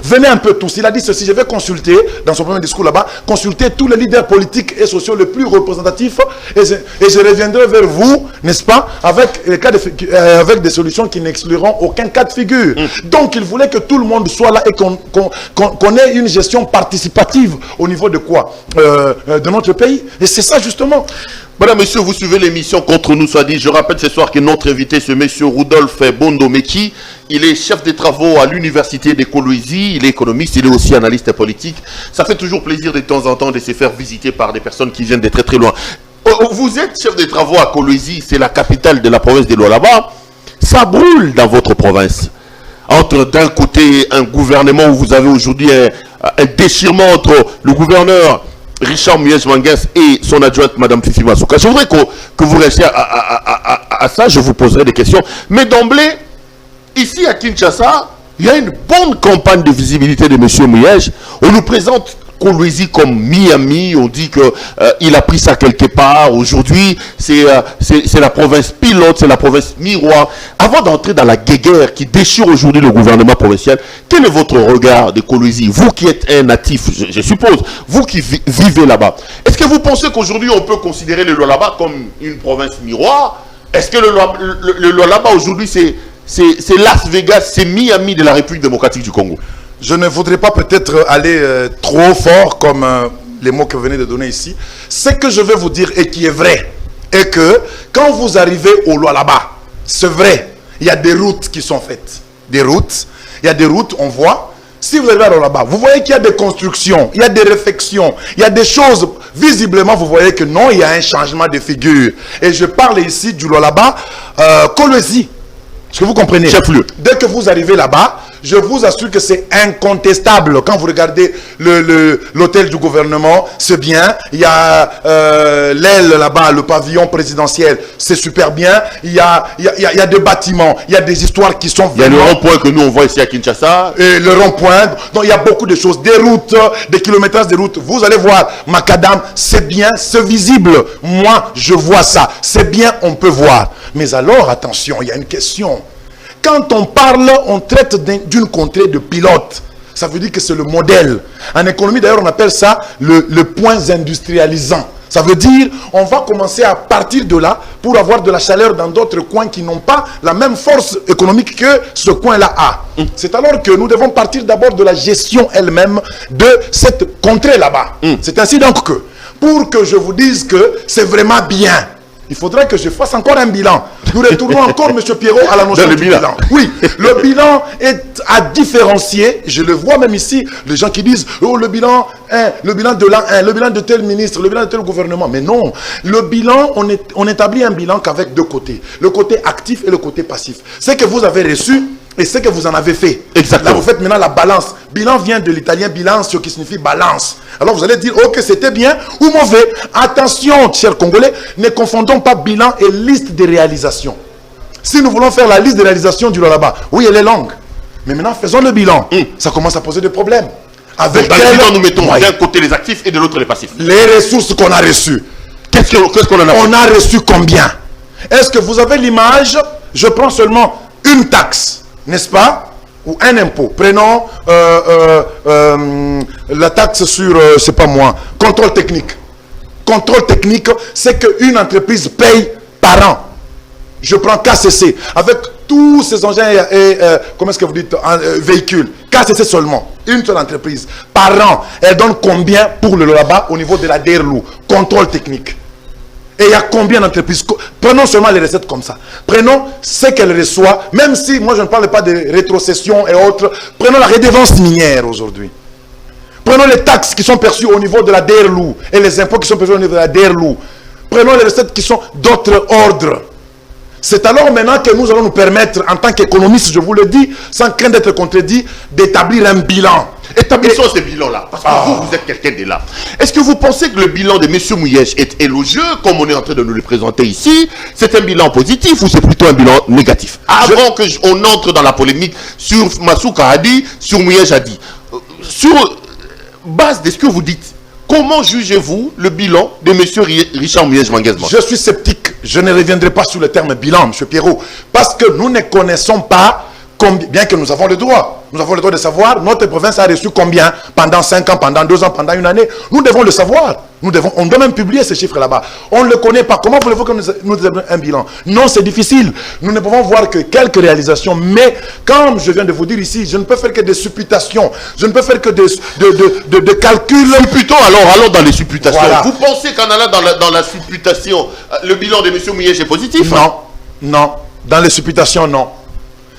Venez un peu tous. Il a dit ceci, je vais consulter, dans son premier discours là-bas, consulter tous les leaders politiques et sociaux les plus représentatifs et je reviendrai vers vous, n'est-ce pas, avec des solutions qui n'excluront aucun cas de figure. Donc il voulait que tout le monde soit là et qu'on ait une gestion participative au niveau de quoi de notre pays. Et c'est ça justement. Madame, monsieur, vous suivez l'émission Contre nous soit dit. Je rappelle ce soir que notre invité, ce monsieur Rudolph Bondo-Meki, il est chef des travaux à l'université de Kolwezi, il est économiste, il est aussi analyste politique. Ça fait toujours plaisir de temps en temps de se faire visiter par des personnes qui viennent de très très loin. Vous êtes chef des travaux à Kolwezi, c'est la capitale de la province de Lualaba. Ça brûle dans votre province. Entre d'un côté un gouvernement où vous avez aujourd'hui un déchirement entre le gouverneur Richard Muyej-Manguès et son adjointe Madame Fifi Masuka. Je voudrais que vous réagissiez à ça, je vous poserai des questions. Mais d'emblée, ici à Kinshasa, il y a une bonne campagne de visibilité de M. Muyej. On nous présente Kolwezi comme Miami, on dit qu'il a pris ça quelque part. Aujourd'hui, c'est la province pilote, c'est la province miroir. Avant d'entrer dans la guéguerre qui déchire aujourd'hui le gouvernement provincial, quel est votre regard de Kolwezi? Vous qui êtes un natif, je suppose, vous qui vivez là-bas. Est-ce que vous pensez qu'aujourd'hui on peut considérer le Lualaba comme une province miroir? Est-ce que le Lualaba aujourd'hui c'est Las Vegas, c'est Miami de la République démocratique du Congo? Je ne voudrais pas peut-être aller trop fort comme les mots que vous venez de donner ici. Ce que je vais vous dire et qui est vrai est que quand vous arrivez au Lualaba, c'est vrai, il y a des routes qui sont faites. Il y a des routes, on voit. Si vous arrivez à Lualaba, vous voyez qu'il y a des constructions, il y a des réfections, il y a des choses. Visiblement, vous voyez que non, il y a un changement de figure. Et je parle ici du Lualaba, Kolwezi. Est-ce que vous comprenez? Chef-lieu. Dès que vous arrivez là-bas, je vous assure que c'est incontestable. Quand vous regardez l'hôtel du gouvernement, c'est bien. Il y a l'aile là-bas, le pavillon présidentiel, c'est super bien. Il y a des bâtiments, il y a des histoires qui sont... Il y a le rond-point que nous on voit ici à Kinshasa. Et le rond-point, donc il y a beaucoup de choses, des routes, des kilométrages de routes. Vous allez voir, macadam, c'est bien, c'est visible. Moi, je vois ça. C'est bien, on peut voir. Mais alors, attention, il y a une question. Quand on parle, on traite d'une contrée de pilote. Ça veut dire que c'est le modèle. En économie, d'ailleurs, on appelle ça le point industrialisant. Ça veut dire, on va commencer à partir de là pour avoir de la chaleur dans d'autres coins qui n'ont pas la même force économique que ce coin-là a. C'est alors que nous devons partir d'abord de la gestion elle-même de cette contrée là-bas. C'est ainsi donc que, pour que je vous dise que c'est vraiment bien, il faudrait que je fasse encore un bilan. Nous retournons encore, M. Pierrot, à la notion du bilan. Oui, le bilan est à différencier. Je le vois même ici, les gens qui disent « Oh, le bilan 1, le bilan de l'an 1, le bilan de tel ministre, le bilan de tel gouvernement. » Mais non, le bilan, on établit un bilan qu'avec deux côtés. Le côté actif et le côté passif. Ce que vous avez reçu et ce que vous en avez fait. Exactement. Là, vous faites maintenant la balance. Bilan vient de l'italien bilance, ce qui signifie balance. Alors vous allez dire, ok, c'était bien ou mauvais. Attention, chers Congolais, ne confondons pas bilan et liste de réalisations. Si nous voulons faire la liste de réalisations du là-bas, oui, elle est longue. Mais maintenant, faisons le bilan. Ça commence à poser des problèmes. Avec dans le bilan, nous mettons d'un côté les actifs et de l'autre les passifs. Les ressources qu'on a reçues. Qu'est-ce qu'on en a? On a reçu combien? Est-ce que vous avez l'image? Je prends seulement une taxe, n'est-ce pas? Ou un impôt. Prenons la taxe sur, je sais pas moi, contrôle technique. Contrôle technique, c'est qu'une entreprise paye par an. Je prends KCC, avec tous ces engins et comment est-ce que vous dites, véhicules. KCC seulement, une seule entreprise. Par an, elle donne combien pour le là-bas au niveau de la DERLU? Contrôle technique. Et il y a combien d'entreprises? Prenons seulement les recettes comme ça. Prenons ce qu'elle reçoit, même si moi je ne parle pas de rétrocession et autres. Prenons la redevance minière aujourd'hui. Prenons les taxes qui sont perçues au niveau de la DERLU et les impôts qui sont perçus au niveau de la DERLU. Prenons les recettes qui sont d'autres ordres. C'est alors maintenant que nous allons nous permettre, en tant qu'économistes, je vous le dis, sans crainte d'être contredit, d'établir un bilan. Établissons ce bilan-là, parce que vous êtes quelqu'un de là. Est-ce que vous pensez que le bilan de M. Mouyej est élogieux, comme on est en train de nous le présenter ici? C'est un bilan positif ou c'est plutôt un bilan négatif? Avant qu'on entre dans la polémique sur Massouka a dit, sur Mouyej a dit, sur base de ce que vous dites, comment jugez-vous le bilan de M. Richard Mouyej Manguesma? Je suis sceptique. Je ne reviendrai pas sur le terme bilan, M. Pierrot, parce que nous ne connaissons pas, bien que nous avons le droit. Nous avons le droit de savoir, notre province a reçu combien pendant 5 ans, pendant 2 ans, pendant une année. Nous devons le savoir. On doit même publier ces chiffres là-bas. On ne le connaît pas. Comment voulez-vous que nous ayons un bilan? Non, c'est difficile. Nous ne pouvons voir que quelques réalisations. Mais, comme je viens de vous dire ici, je ne peux faire que des supputations. Je ne peux faire que de calculs. Plutôt, alors, allons dans les supputations. Voilà. Vous pensez qu'en allant dans la supputation, le bilan de M. Mouyej est positif? Non, non. Dans les supputations, non.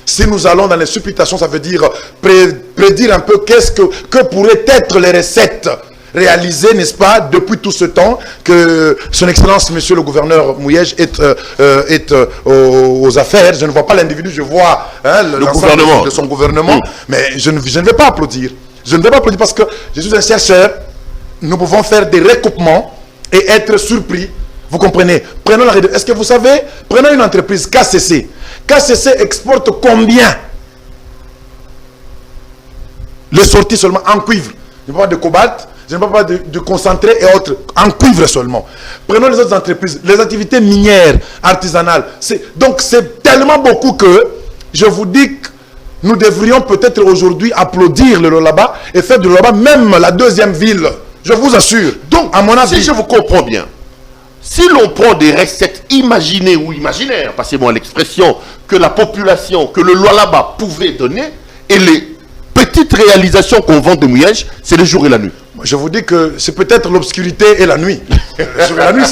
Si nous allons dans les supputations, ça veut dire prédire un peu que pourraient être les recettes réalisées, n'est-ce pas, depuis tout ce temps que son Excellence, Monsieur le gouverneur Mouyej est aux affaires. Je ne vois pas l'individu, je vois le gouvernement de son gouvernement, mais je ne vais pas applaudir. Je ne vais pas applaudir parce que je suis un chercheur. Nous pouvons faire des recoupements et être surpris. Vous comprenez? Prenons la est-ce que vous savez, prenons une entreprise KCC. KCC exporte combien? Les sorties seulement en cuivre. Je ne parle pas de cobalt, je ne parle pas de concentré et autres. En cuivre seulement. Prenons les autres entreprises, les activités minières, artisanales. Donc c'est tellement beaucoup que je vous dis que nous devrions peut-être aujourd'hui applaudir le Lolaba et faire du Lolaba même la deuxième ville. Je vous assure. Donc, à mon avis, si je vous comprends bien, si l'on prend des recettes imaginées ou imaginaires, passez-moi l'expression, que la population, que le Lualaba pouvait donner, et les petites réalisations qu'on vend de Mouyej, c'est le jour et la nuit. Je vous dis que c'est peut-être l'obscurité et la nuit. Le jour et la nuit,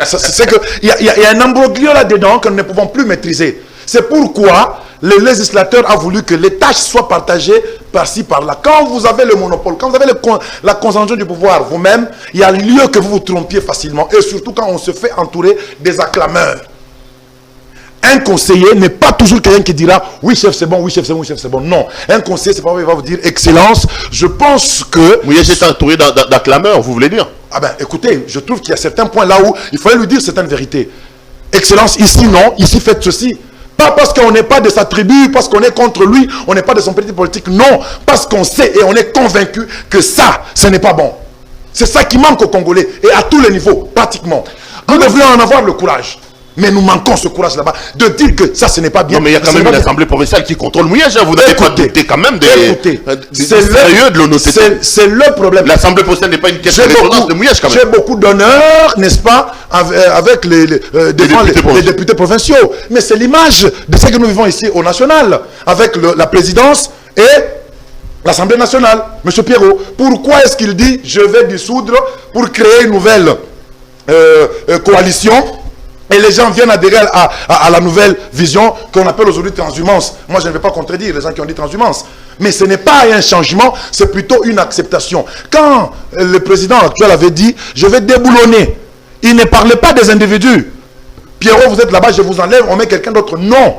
c'est qu'il y a un imbroglio là-dedans que nous ne pouvons plus maîtriser. C'est pourquoi le législateur a voulu que les tâches soient partagées par-ci, par-là. Quand vous avez le monopole, quand vous avez la concentration du pouvoir vous-même, il y a lieu que vous vous trompiez facilement. Et surtout quand on se fait entourer des acclameurs. Un conseiller n'est pas toujours quelqu'un qui dira oui chef c'est bon, oui chef c'est bon, oui chef c'est bon. Non, un conseiller c'est pas vrai, il va vous dire excellence. Je pense que Mouyej est entouré d'acclameurs, vous voulez dire? Ah ben écoutez, je trouve qu'il y a certains points là où il fallait lui dire certaines vérités. Excellence, ici non, ici faites ceci. Pas parce qu'on n'est pas de sa tribu, parce qu'on est contre lui, on n'est pas de son parti politique. Non, parce qu'on sait et on est convaincu que ça, ce n'est pas bon. C'est ça qui manque aux Congolais et à tous les niveaux, pratiquement. Nous devrions en avoir le courage. Mais nous manquons ce courage là-bas de dire que ça, ce n'est pas bien. Non, mais il y a quand même une assemblée provinciale qui contrôle Mouyej. Vous n'avez pas douté quand même sérieux de l'honnêteté. C'est le problème. L'assemblée provinciale n'est pas une question de résonance de Mouyej quand même. J'ai beaucoup d'honneur, n'est-ce pas, avec les députés provinciaux. Mais c'est l'image de ce que nous vivons ici au national, avec la présidence et l'Assemblée nationale. Monsieur Pierrot, pourquoi est-ce qu'il dit je vais dissoudre pour créer une nouvelle coalition? Et les gens viennent adhérer à la nouvelle vision qu'on appelle aujourd'hui transhumance. Moi, je ne vais pas contredire les gens qui ont dit transhumance. Mais ce n'est pas un changement, c'est plutôt une acceptation. Quand le président actuel avait dit, je vais déboulonner, il ne parlait pas des individus. Pierrot, vous êtes là-bas, je vous enlève, on met quelqu'un d'autre. Non.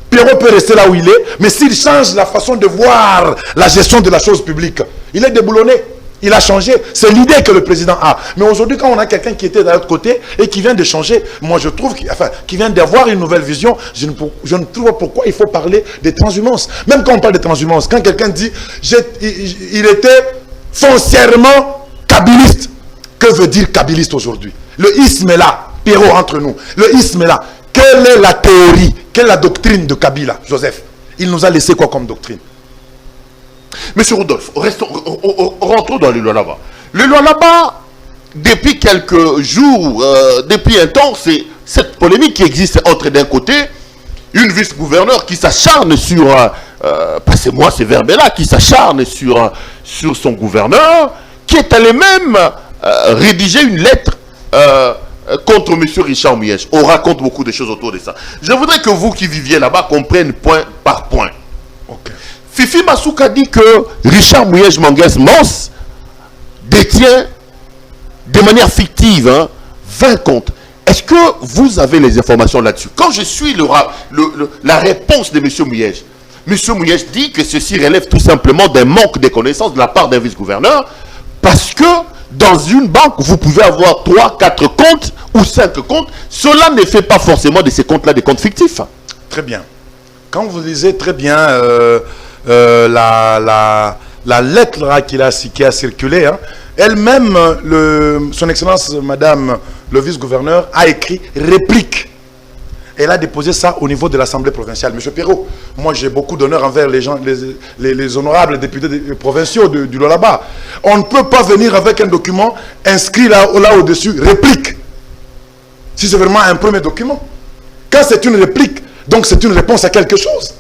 Pierrot peut rester là où il est, mais s'il change la façon de voir la gestion de la chose publique, il est déboulonné. Il a changé. C'est l'idée que le président a. Mais aujourd'hui, quand on a quelqu'un qui était de l'autre côté et qui vient de changer, moi je trouve qu'il vient d'avoir une nouvelle vision, je ne trouve pas pourquoi il faut parler des transhumances. Même quand on parle de transhumances, quand quelqu'un dit il était foncièrement kabyliste, que veut dire kabyliste aujourd'hui? Le isme est là, Pierrot entre nous. Le isme est là. Quelle est la théorie? Quelle est la doctrine de Kabila, Joseph? Il nous a laissé quoi comme doctrine? Monsieur Rodolphe, rentrons dans les lois là-bas. Les lois là-bas, depuis quelques jours, depuis un temps, c'est cette polémique qui existe entre d'un côté, une vice-gouverneure qui s'acharne sur, passez-moi ces verbes-là, qui s'acharne sur son gouverneur, qui est allé même rédiger une lettre contre M. Richard Mouyej. On raconte beaucoup de choses autour de ça. Je voudrais que vous qui viviez là-bas compreniez point par point. Ok. Fifi Masuka dit que Richard Mouyej Manguès Mons détient de manière fictive 20 comptes. Est-ce que vous avez les informations là-dessus? Quand je suis la réponse de M. Mouyej, M. Mouyej dit que ceci relève tout simplement d'un manque de connaissances de la part d'un vice-gouverneur, parce que dans une banque, vous pouvez avoir 3, 4 comptes ou 5 comptes. Cela ne fait pas forcément de ces comptes-là des comptes fictifs. Très bien. Quand vous lisez très bien la lettre qui a circulé, elle-même, son Excellence Madame le vice-gouverneur a écrit réplique. Elle a déposé ça au niveau de l'Assemblée provinciale. Monsieur Pierrot, moi j'ai beaucoup d'honneur envers les gens, les honorables députés provinciaux du Lualaba. On ne peut pas venir avec un document inscrit là au-dessus, réplique. Si c'est vraiment un premier document. Quand c'est une réplique, donc c'est une réponse à quelque chose.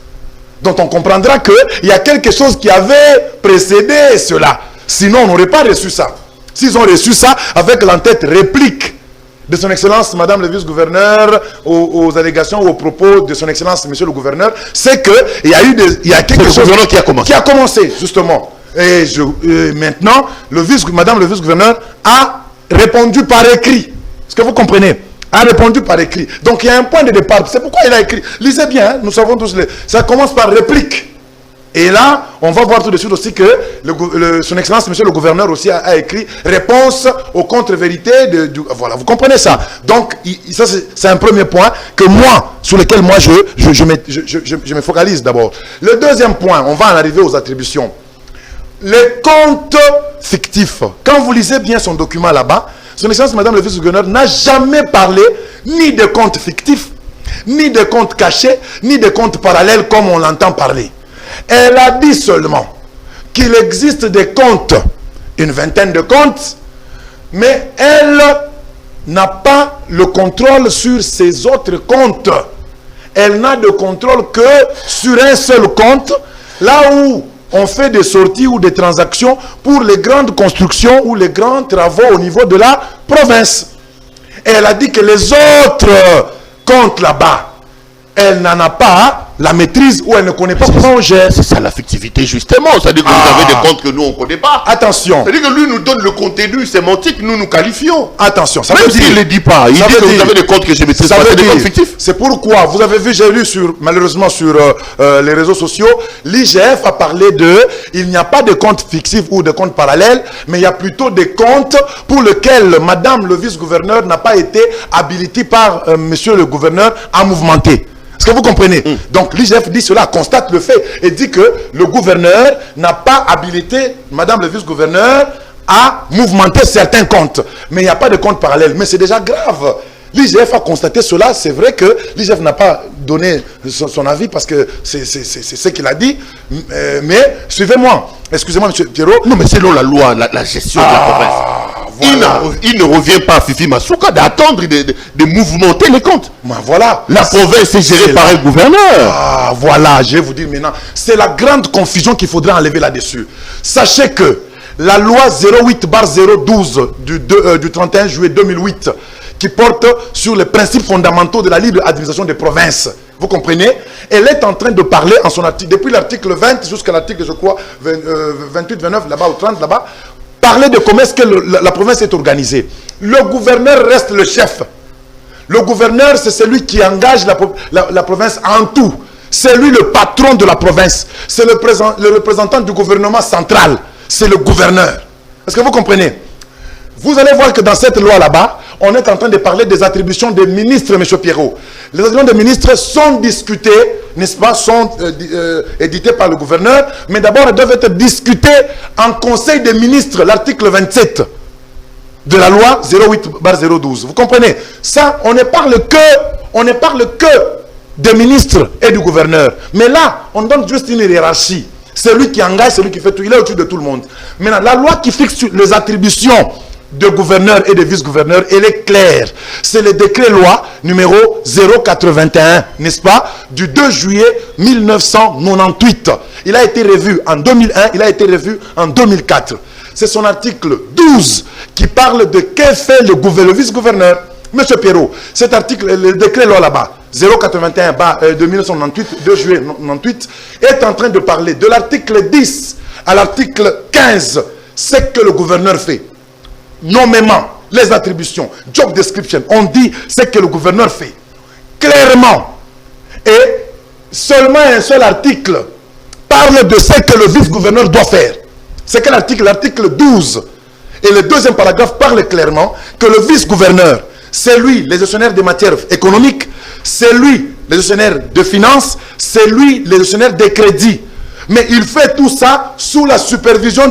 Donc on comprendra qu'il y a quelque chose qui avait précédé cela. Sinon on n'aurait pas reçu ça. S'ils ont reçu ça avec l'entête réplique de son Excellence Madame le vice-gouverneur aux allégations ou aux propos de son Excellence Monsieur le gouverneur, c'est qu'il y a quelque chose qui a commencé justement. Et maintenant, Madame le vice-gouverneur a répondu par écrit. Est-ce que vous comprenez? A répondu par écrit. Donc il y a un point de départ. C'est pourquoi il a écrit. Lisez bien, nous savons tous. Ça commence par réplique. Et là, on va voir tout de suite aussi que son Excellence, Monsieur le gouverneur aussi a écrit réponse aux contre-vérités. Voilà, vous comprenez ça. Donc, ça c'est un premier point sur lequel moi je me focalise d'abord. Le deuxième point, on va en arriver aux attributions. Les comptes fictifs. Quand vous lisez bien son document là-bas, son Excellence Madame le vice-gouverneur n'a jamais parlé ni de comptes fictifs, ni de comptes cachés, ni de comptes parallèles comme on l'entend parler. Elle a dit seulement qu'il existe des comptes, une vingtaine de comptes, mais elle n'a pas le contrôle sur ces autres comptes. Elle n'a de contrôle que sur un seul compte, là où on fait des sorties ou des transactions pour les grandes constructions ou les grands travaux au niveau de la province. Et elle a dit que les autres comptes là-bas, elle n'en a pas la maîtrise ou elle ne connaît pas comment on gère. C'est ça la fictivité justement. C'est-à-dire que vous avez des comptes que nous on ne connaît pas. Attention. C'est-à-dire que lui nous donne le contenu sémantique, nous qualifions. Attention. Ça Même veut dire, s'il ne le dit pas, il dit que vous avez des comptes que je maîtrise pas, c'est des comptes fictifs. C'est pourquoi, vous avez vu, j'ai lu malheureusement sur les réseaux sociaux, l'IGF a parlé il n'y a pas de compte fictif ou de compte parallèle, mais il y a plutôt des comptes pour lesquels madame le vice-gouverneur n'a pas été habilité par monsieur le gouverneur à mouvementer. Est-ce que vous comprenez? Donc l'IGF dit cela, constate le fait et dit que le gouverneur n'a pas habilité madame le vice-gouverneur à mouvementer certains comptes. Mais il n'y a pas de compte parallèle. Mais c'est déjà grave. L'IGF a constaté cela. C'est vrai que l'IGF n'a pas donné son avis parce que c'est ce qu'il a dit. Mais suivez-moi. Excusez-moi, M. Pierrot. Non, mais selon la loi, la gestion de la province. Voilà. Il ne revient pas à Fifi Masuka d'attendre de mouvementer les comptes. Voilà. La province est gérée par un gouverneur. Voilà, je vais vous dire maintenant. C'est la grande confusion qu'il faudrait enlever là-dessus. Sachez que la loi 08/012 du 31 juillet 2008 qui porte sur les principes fondamentaux de la libre administration des provinces. Vous comprenez? Elle est en train de parler en son article, depuis l'article 20 jusqu'à l'article, je crois, 28, 29, là-bas, ou 30, là-bas, parler de comment est-ce que la province est organisée. Le gouverneur reste le chef. Le gouverneur, c'est celui qui engage la province en tout. C'est lui le patron de la province. C'est le représentant du gouvernement central. C'est le gouverneur. Est-ce que vous comprenez? Vous allez voir que dans cette loi là-bas, on est en train de parler des attributions des ministres, M. Pierrot. Les attributions des ministres sont discutées, n'est-ce pas, sont éditées par le gouverneur, mais d'abord elles doivent être discutées en conseil des ministres, l'article 27 de la loi 08/012. Vous comprenez? Ça, on ne parle que des ministres et du gouverneur. Mais là, on donne juste une hiérarchie. C'est lui qui engage, c'est lui qui fait tout. Il est au-dessus de tout le monde. Maintenant, la loi qui fixe les attributions de gouverneurs et de vice-gouverneurs, elle est claire. C'est le décret loi numéro 081, n'est-ce pas, du 2 juillet 1998. Il a été revu en 2001, il a été revu en 2004. C'est son article 12 qui parle de qu'est fait le vice-gouverneur. Monsieur Pierrot, cet article, le décret loi là-bas, 081 de 1998, 2 juillet 1998, est en train de parler de l'article 10 à l'article 15, ce que le gouverneur fait. Nommément, les attributions, job description, on dit ce que le gouverneur fait. Clairement. Et seulement un seul article parle de ce que le vice-gouverneur doit faire. C'est quel article? L'article 12. Et le deuxième paragraphe parle clairement que le vice-gouverneur, c'est lui, les gestionnaires des matières économiques, c'est lui, les gestionnaires de finances, c'est lui, les gestionnaires des crédits. Mais il fait tout ça sous la supervision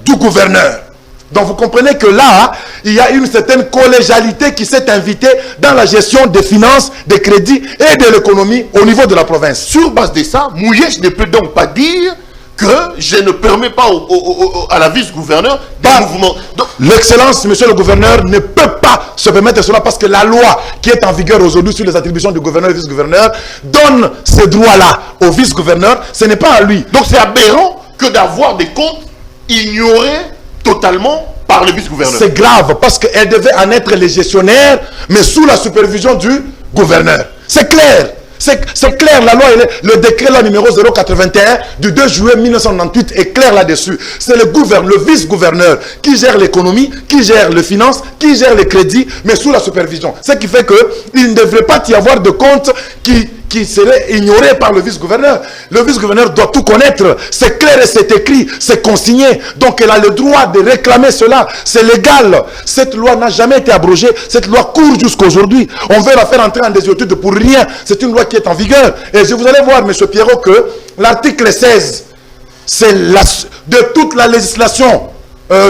du gouverneur. Donc vous comprenez que là, il y a une certaine collégialité qui s'est invitée dans la gestion des finances, des crédits et de l'économie au niveau de la province. Sur base de ça, Mouyèche ne peut donc pas dire que je ne permets pas à la vice-gouverneur des mouvements. L'excellence, monsieur le gouverneur, ne peut pas se permettre cela parce que la loi qui est en vigueur aujourd'hui sur les attributions du gouverneur et du vice-gouverneur donne ces droits-là au vice-gouverneur. Ce n'est pas à lui. Donc c'est aberrant que d'avoir des comptes ignorés totalement par le vice-gouverneur. C'est grave parce qu'elle devait en être les gestionnaires, mais sous la supervision du gouverneur. C'est clair. C'est clair, la loi, le décret là, numéro 081 du 2 juillet 1998 est clair là-dessus. C'est le vice-gouverneur qui gère l'économie, qui gère les finances, qui gère les crédits, mais sous la supervision. Ce qui fait qu'il ne devrait pas y avoir de compte qui serait ignoré par le vice-gouverneur. Le vice-gouverneur doit tout connaître. C'est clair et c'est écrit, c'est consigné. Donc elle a le droit de réclamer cela. C'est légal. Cette loi n'a jamais été abrogée. Cette loi court jusqu'à aujourd'hui. On veut la faire entrer en désuétude pour rien. C'est une loi qui est en vigueur. Et vous allez voir, M. Pierrot, que l'article 16, c'est de toute la législation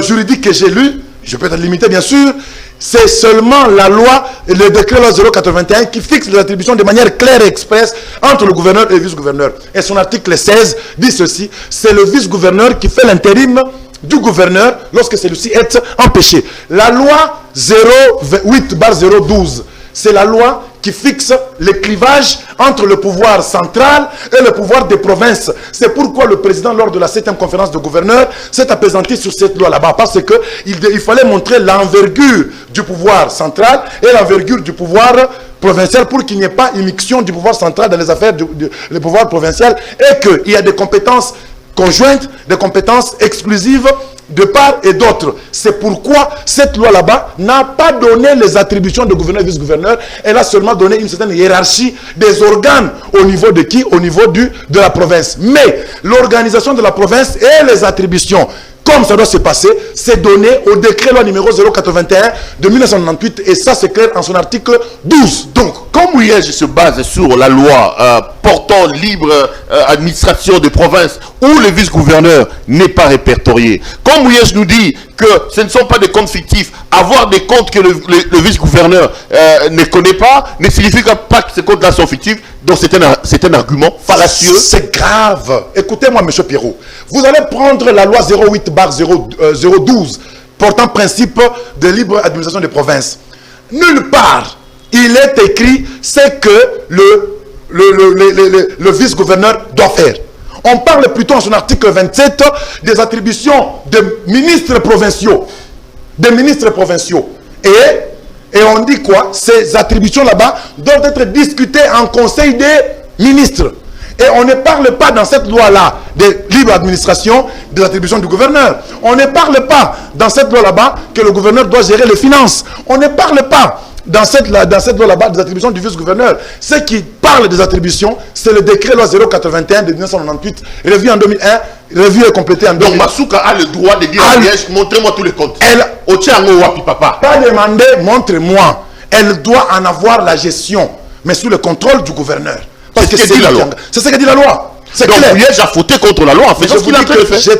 juridique que j'ai lue, je peux être limité bien sûr, c'est seulement la loi, le décret loi 081 qui fixe les attributions de manière claire et expresse entre le gouverneur et le vice-gouverneur. Et son article 16 dit ceci, c'est le vice-gouverneur qui fait l'intérim du gouverneur lorsque celui-ci est empêché. La loi 08/012, c'est la loi qui fixe le clivage entre le pouvoir central et le pouvoir des provinces. C'est pourquoi le président, lors de la 7e conférence de gouverneurs, s'est appesanti sur cette loi là-bas, parce qu'il fallait montrer l'envergure du pouvoir central et l'envergure du pouvoir provincial pour qu'il n'y ait pas immixtion du pouvoir central dans les affaires du pouvoir provincial et qu'il y a des compétences conjointes, des compétences exclusives de part et d'autre. C'est pourquoi cette loi là-bas n'a pas donné les attributions de gouverneur et vice-gouverneur. Elle a seulement donné une certaine hiérarchie des organes au niveau de qui? Au niveau de la province. Mais l'organisation de la province et les attributions, comme ça doit se passer, c'est donné au décret loi numéro 081 de 1998 et ça c'est clair en son article 12. Donc, comme Mouyej se base sur la loi portant libre administration des provinces où le vice-gouverneur n'est pas répertorié, comme Mouyej nous dit que ce ne sont pas des comptes fictifs, avoir des comptes que le vice-gouverneur ne connaît pas ne signifie pas que ces comptes-là sont fictifs. Donc c'est un argument fallacieux. C'est grave. Écoutez-moi, M. Pierrot. Vous allez prendre la loi 08/012 portant principe de libre administration des provinces. Nulle part, il est écrit ce que le vice-gouverneur doit faire. On parle plutôt en son article 27 des attributions de ministres provinciaux. Des ministres provinciaux. Et on dit quoi? Ces attributions là-bas doivent être discutées en conseil des ministres. Et on ne parle pas dans cette loi-là de libre administration des attributions du gouverneur. On ne parle pas dans cette loi là-bas que le gouverneur doit gérer les finances. On ne parle pas dans cette loi là-bas des attributions du vice-gouverneur. Ce qui parle des attributions, c'est le décret loi 081 de 1998, revu en 2001, revu et complété en 2001. Donc Masuka a le droit de dire à Mouyej, montrez-moi tous les comptes. Pas demander, montre-moi. Elle doit en avoir la gestion, mais sous le contrôle du gouverneur. Parce que c'est ce que dit la loi. C'est clair. Mouyej a fauté contre la loi en fait. Je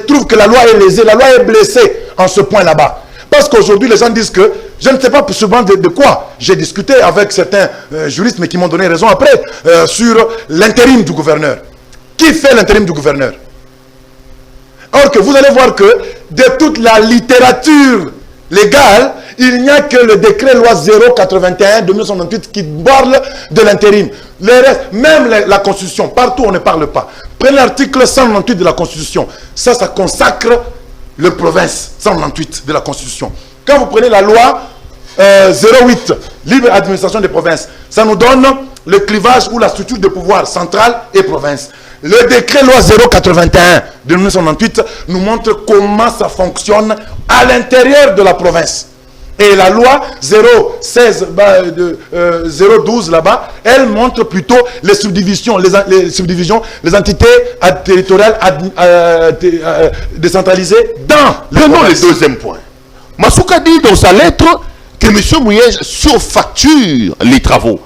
trouve que la loi est lésée, la loi est blessée en ce point là-bas. Parce qu'aujourd'hui, les gens disent que, je ne sais pas souvent de quoi, j'ai discuté avec certains juristes, mais qui m'ont donné raison après, sur l'intérim du gouverneur. Qui fait l'intérim du gouverneur? Or que vous allez voir que, de toute la littérature légale, il n'y a que le décret loi 081 de 1998 qui parle de l'intérim. Le reste, même la Constitution, partout on ne parle pas. Prenez l'article 198 de la Constitution. Ça consacre le province 198 de la Constitution. Quand vous prenez la loi 08, libre administration des provinces, ça nous donne le clivage ou la structure de pouvoir central et province. Le décret loi 081 de 1998 nous montre comment ça fonctionne à l'intérieur de la province. Et la loi 012 là-bas, elle montre plutôt les subdivisions, les entités territoriales décentralisées dans le deuxième point. Masuka dit dans sa lettre que M. Mouyej surfacture les travaux.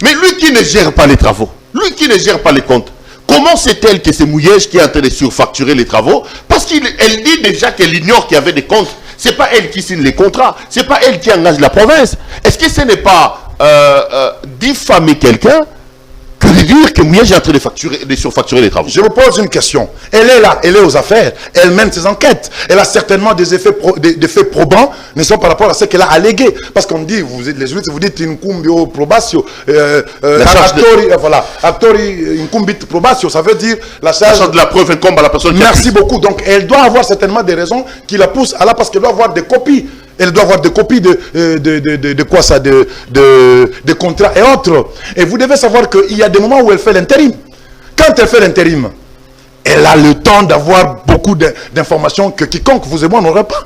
Mais lui qui ne gère pas les travaux, lui qui ne gère pas les comptes, comment sait-elle que c'est Mouyej qui est en train de surfacturer les travaux? Parce qu'elle dit déjà qu'elle ignore qu'il y avait des comptes. C'est pas elle qui signe les contrats. C'est pas elle qui engage la province. Est-ce que ce n'est pas diffamer quelqu'un que de dire que Mouyej est en train de surfacturer les travaux? Je vous pose une question. Elle est là, elle est aux affaires. Elle mène ses enquêtes. Elle a certainement des faits probants, ne sont par rapport à ce qu'elle a allégué. Parce qu'on dit, les juristes, vous dites incumbio probatio, actori incumbit probatio, ça veut dire la charge de la preuve incombe à la personne. Merci beaucoup. Donc elle doit avoir certainement des raisons qui la poussent à là, parce qu'elle doit avoir des copies. Elle doit avoir des copies de quoi ça, de contrats et autres. Et vous devez savoir qu'il y a des moments où elle fait l'intérim. Quand elle fait l'intérim, elle a le temps d'avoir beaucoup d'informations que quiconque, vous et moi, n'aurait pas.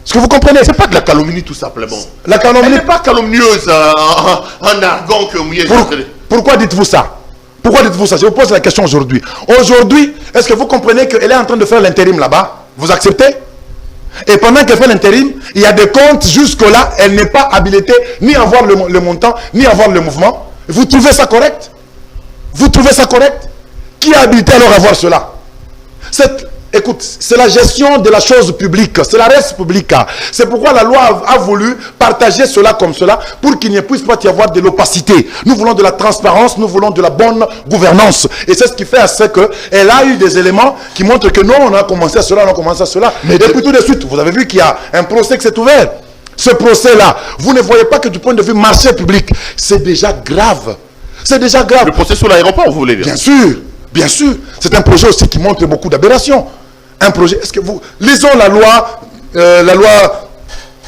Est-ce que vous comprenez? C'est pas de la calomnie tout simplement. La calomnie n'est pas calomnieuse en argon que Mouyej. Pourquoi dites-vous ça? Pourquoi dites-vous ça? Je vous pose la question aujourd'hui. Aujourd'hui, est-ce que vous comprenez qu'elle est en train de faire l'intérim là-bas? Vous acceptez? Et pendant qu'elle fait l'intérim, il y a des comptes jusque-là, elle n'est pas habilitée ni à voir le montant, ni à voir le mouvement. Vous trouvez ça correct? Vous trouvez ça correct? Qui est habilité alors à voir cela? Écoute, c'est la gestion de la chose publique, c'est la res publica. C'est pourquoi la loi a voulu partager cela comme cela, pour qu'il n'y puisse pas y avoir de l'opacité. Nous voulons de la transparence, nous voulons de la bonne gouvernance. Et c'est ce qui fait à ce qu'elle a eu des éléments qui montrent que non, on a commencé à cela, on a commencé à cela. Mais depuis tout de suite, vous avez vu qu'il y a un procès qui s'est ouvert. Ce procès-là, vous ne voyez pas que du point de vue marché public, c'est déjà grave. C'est déjà grave. Le procès sur l'aéroport, vous voulez dire? Bien sûr, bien sûr. C'est un projet aussi qui montre beaucoup d'aberrations. Un projet, est-ce que vous... Lisons la loi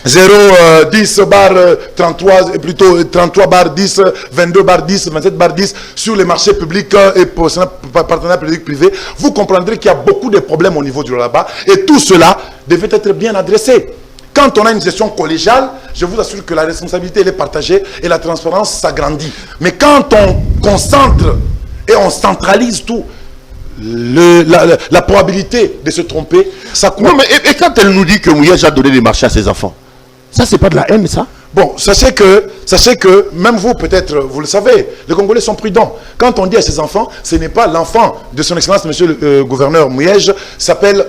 010/33, plutôt 33/10, 22/10, 27/10 sur les marchés publics et partenariats publics-privés. Vous comprendrez qu'il y a beaucoup de problèmes au niveau du là-bas et tout cela devait être bien adressé. Quand on a une gestion collégiale, je vous assure que la responsabilité elle est partagée et la transparence s'agrandit. Mais quand on concentre et on centralise tout, la probabilité de se tromper, ça court. Non, mais et quand elle nous dit que Mouyej a donné des marchés à ses enfants, ça c'est pas de la haine, ça? Bon, sachez que même vous, peut-être, vous le savez, les Congolais sont prudents. Quand on dit à ses enfants, ce n'est pas l'enfant de son excellence, monsieur le gouverneur Mouyej, s'appelle